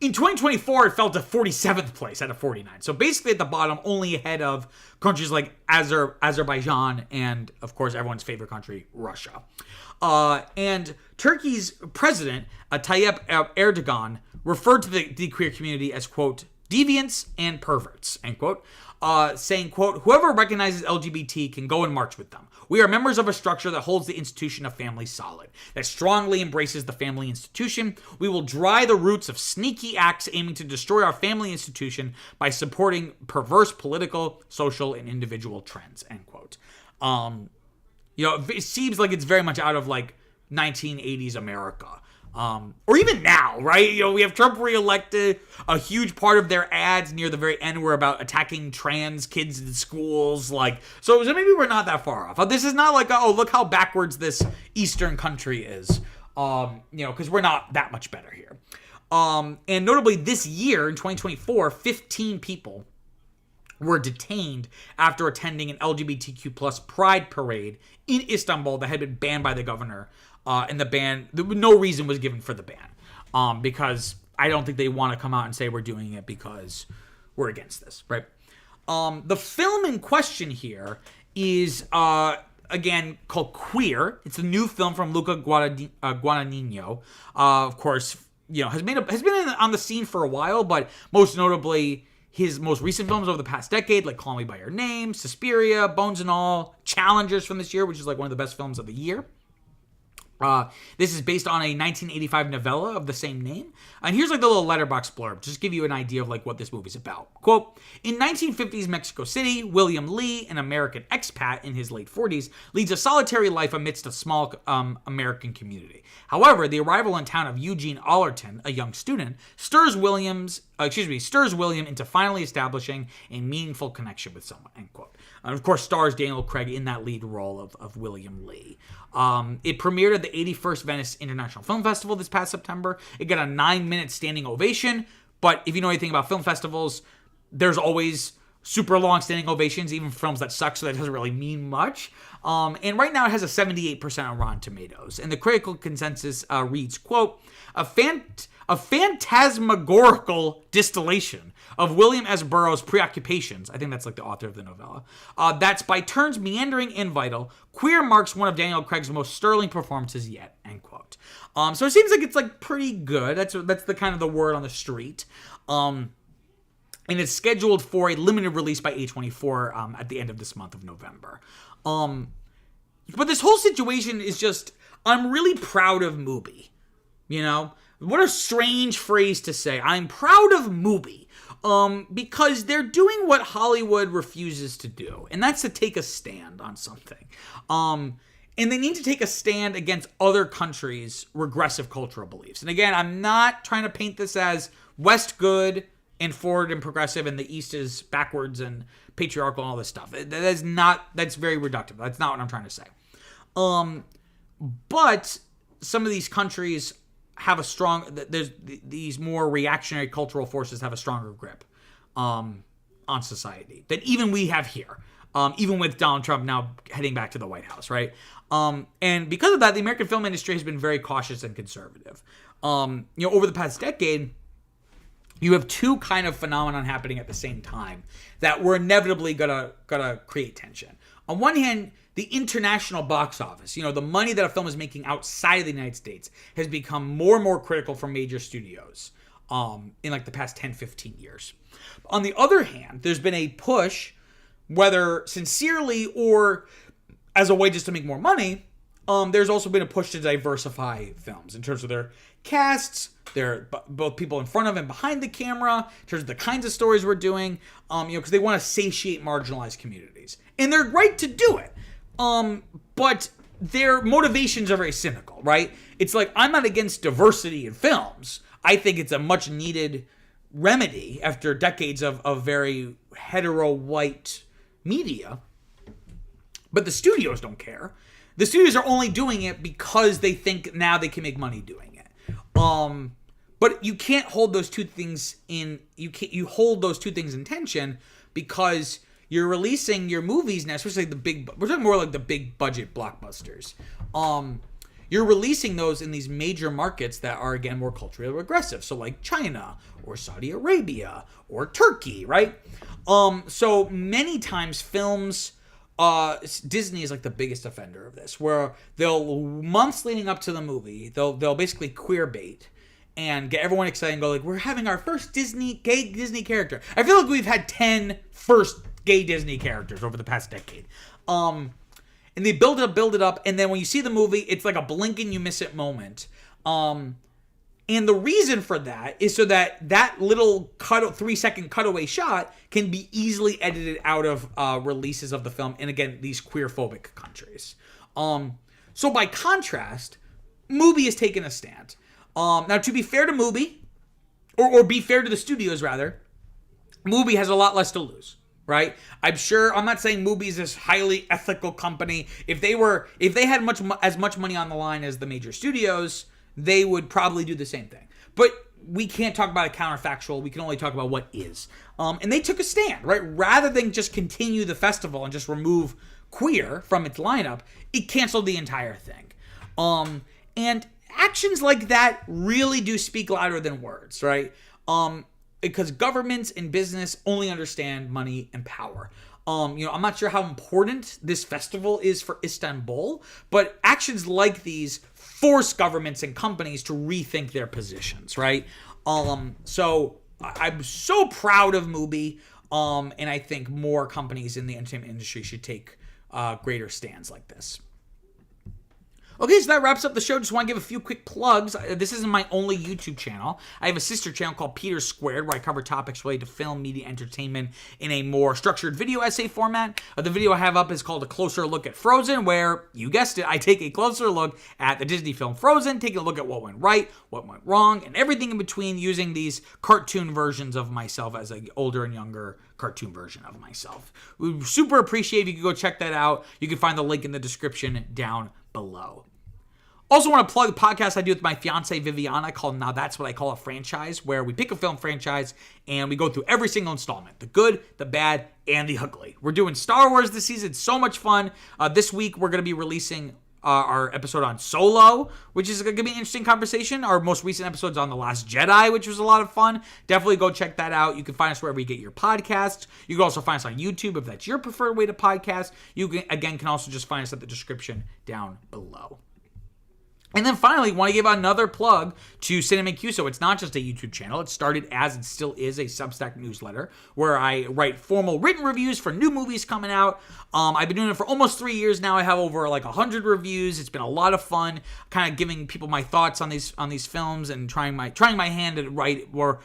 In 2024, it fell to 47th place out of 49. So basically at the bottom, only ahead of countries like Azerbaijan and, of course, everyone's favorite country, Russia. And Turkey's president, Tayyip Erdogan, referred to the queer community as, quote, deviants and perverts, end quote. Saying, quote, whoever recognizes LGBT can go and march with them. We are members of a structure that holds the institution of family solid, that strongly embraces the family institution. We will dry the roots of sneaky acts aiming to destroy our family institution by supporting perverse political, social, and individual trends, end quote. You know, it seems like it's very much out of like 1980s America. Or even now, right? We have Trump reelected. A huge part of their ads near the very end were about attacking trans kids in schools. So maybe we're not that far off. This is not like, oh, look how backwards this Eastern country is. Because we're not that much better here. And notably this year, in 2024, 15 people were detained after attending an LGBTQ plus pride parade in Istanbul that had been banned by the governor. And no reason was given for the ban. Because I don't think they want to come out and say we're doing it because we're against this, right? The film in question here is, again, called Queer. It's a new film from Luca Guadagnino. Of course, has been on the scene for a while, but most notably, his most recent films over the past decade, like Call Me By Your Name, Suspiria, Bones and All, Challengers from this year, which is like one of the best films of the year. This is based on a 1985 novella of the same name. And here's like the little letterbox blurb, just to give you an idea of like what this movie's about. Quote, in 1950s Mexico City, William Lee, an American expat in his late 40s, leads a solitary life amidst a small American community. However, the arrival in town of Eugene Allerton, a young student, stirs William into finally establishing a meaningful connection with someone, end quote. And of course, stars Daniel Craig in that lead role of William Lee. It premiered at the 81st Venice International Film Festival this past September. It got a 9-minute standing ovation. But if you know anything about film festivals, there's always super long standing ovations, even for films that suck, so that doesn't really mean much. And right now it has a 78% on Rotten Tomatoes. And the critical consensus reads, quote, a phantasmagorical distillation of William S. Burroughs' preoccupations, I think that's like the author of the novella, that's by turns meandering and vital. Queer marks one of Daniel Craig's most sterling performances yet, end quote. So it seems like it's like pretty good. That's the kind of the word on the street. And it's scheduled for a limited release by A24 at the end of this month of November. But this whole situation is just, I'm really proud of Mubi. What a strange phrase to say. I'm proud of Mubi. Because they're doing what Hollywood refuses to do, and that's to take a stand on something. And they need to take a stand against other countries' regressive cultural beliefs. And again, I'm not trying to paint this as West good and forward and progressive, and the East is backwards and patriarchal and all this stuff. That's very reductive. That's not what I'm trying to say. But some of these countries have a strong, these more reactionary cultural forces have a stronger grip on society than even we have here. Even with Donald Trump now heading back to the White House, right? And because of that, the American film industry has been very cautious and conservative. Over the past decade, you have two kind of phenomenon happening at the same time that were inevitably gonna create tension. On one hand, the international box office, the money that a film is making outside of the United States, has become more and more critical for major studios in like the past 10, 15 years. On the other hand, there's been a push, whether sincerely or as a way just to make more money, there's also been a push to diversify films in terms of their casts, their both people in front of and behind the camera, in terms of the kinds of stories we're doing, because they want to satiate marginalized communities. And they're right to do it. But their motivations are very cynical, right? It's like, I'm not against diversity in films. I think it's a much needed remedy after decades of very hetero-white media. But the studios don't care. The studios are only doing it because they think now they can make money doing it. But you can't hold those two things you hold those two things in tension, because you're releasing your movies now, especially we're talking more like the big budget blockbusters. You're releasing those in these major markets that are, again, more culturally regressive. So like China or Saudi Arabia or Turkey, right? So many times films, Disney is like the biggest offender of this, where months leading up to the movie, they'll basically queer bait and get everyone excited and go like, we're having our first gay Disney character. I feel like we've had 10 first gay Disney characters over the past decade. And they build it up, and then when you see the movie, it's like a blink and you miss it moment. And the reason for that is so that little 3-second cutaway shot can be easily edited out of releases of the film, and again, these queer-phobic countries. So by contrast, Mubi has taken a stand. Now, to be fair to Mubi, or be fair to the studios, rather, Mubi has a lot less to lose, right? I'm not saying Mubi is this highly ethical company. If they had as much money on the line as the major studios, they would probably do the same thing. But we can't talk about a counterfactual. We can only talk about what is. And they took a stand, right? Rather than just continue the festival and just remove Queer from its lineup, it canceled the entire thing. And actions like that really do speak louder than words, right? Because governments and business only understand money and power. I'm not sure how important this festival is for Istanbul, but actions like these force governments and companies to rethink their positions, right? So I'm so proud of Mubi, and I think more companies in the entertainment industry should take greater stands like this. Okay, so that wraps up the show. Just want to give a few quick plugs. This isn't my only YouTube channel. I have a sister channel called Peter Squared, where I cover topics related to film, media, entertainment in a more structured video essay format. The video I have up is called A Closer Look at Frozen, where, you guessed it, I take a closer look at the Disney film Frozen, taking a look at what went right, what went wrong, and everything in between, using these cartoon versions of myself as an older and younger cartoon version of myself. We super appreciate if you could go check that out. You can find the link in the description down below. Also want to plug the podcast I do with my fiance Viviana called Now That's What I Call a Franchise, where we pick a film franchise and we go through every single installment, the good, the bad, and the ugly. We're doing Star Wars this season. It's so much fun. This week we're going to be releasing our episode on Solo, which is going to be an interesting conversation. Our most recent episode's on The Last Jedi, which was a lot of fun. Definitely go check that out. You can find us wherever you get your podcasts. You can also find us on YouTube if that's your preferred way to podcast. You can also just find us at the description down below. And then finally, want to give another plug to Cinema QSO. It's not just a YouTube channel. It started as and still is a Substack newsletter where I write formal written reviews for new movies coming out. I've been doing it for almost 3 years now. I have over 100 reviews. It's been a lot of fun, kind of giving people my thoughts on these films and trying my hand at write more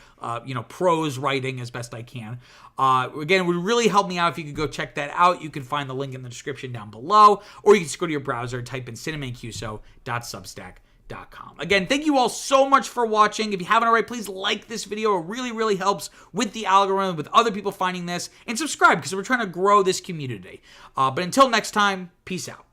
prose writing as best I can. Again, it would really help me out if you could go check that out. You can find the link in the description down below, or you can just go to your browser and type in cinemainqso.substack.com. Again, thank you all so much for watching. If you haven't already, please like this video. It really, really helps with the algorithm, with other people finding this, and subscribe because we're trying to grow this community. But until next time, peace out.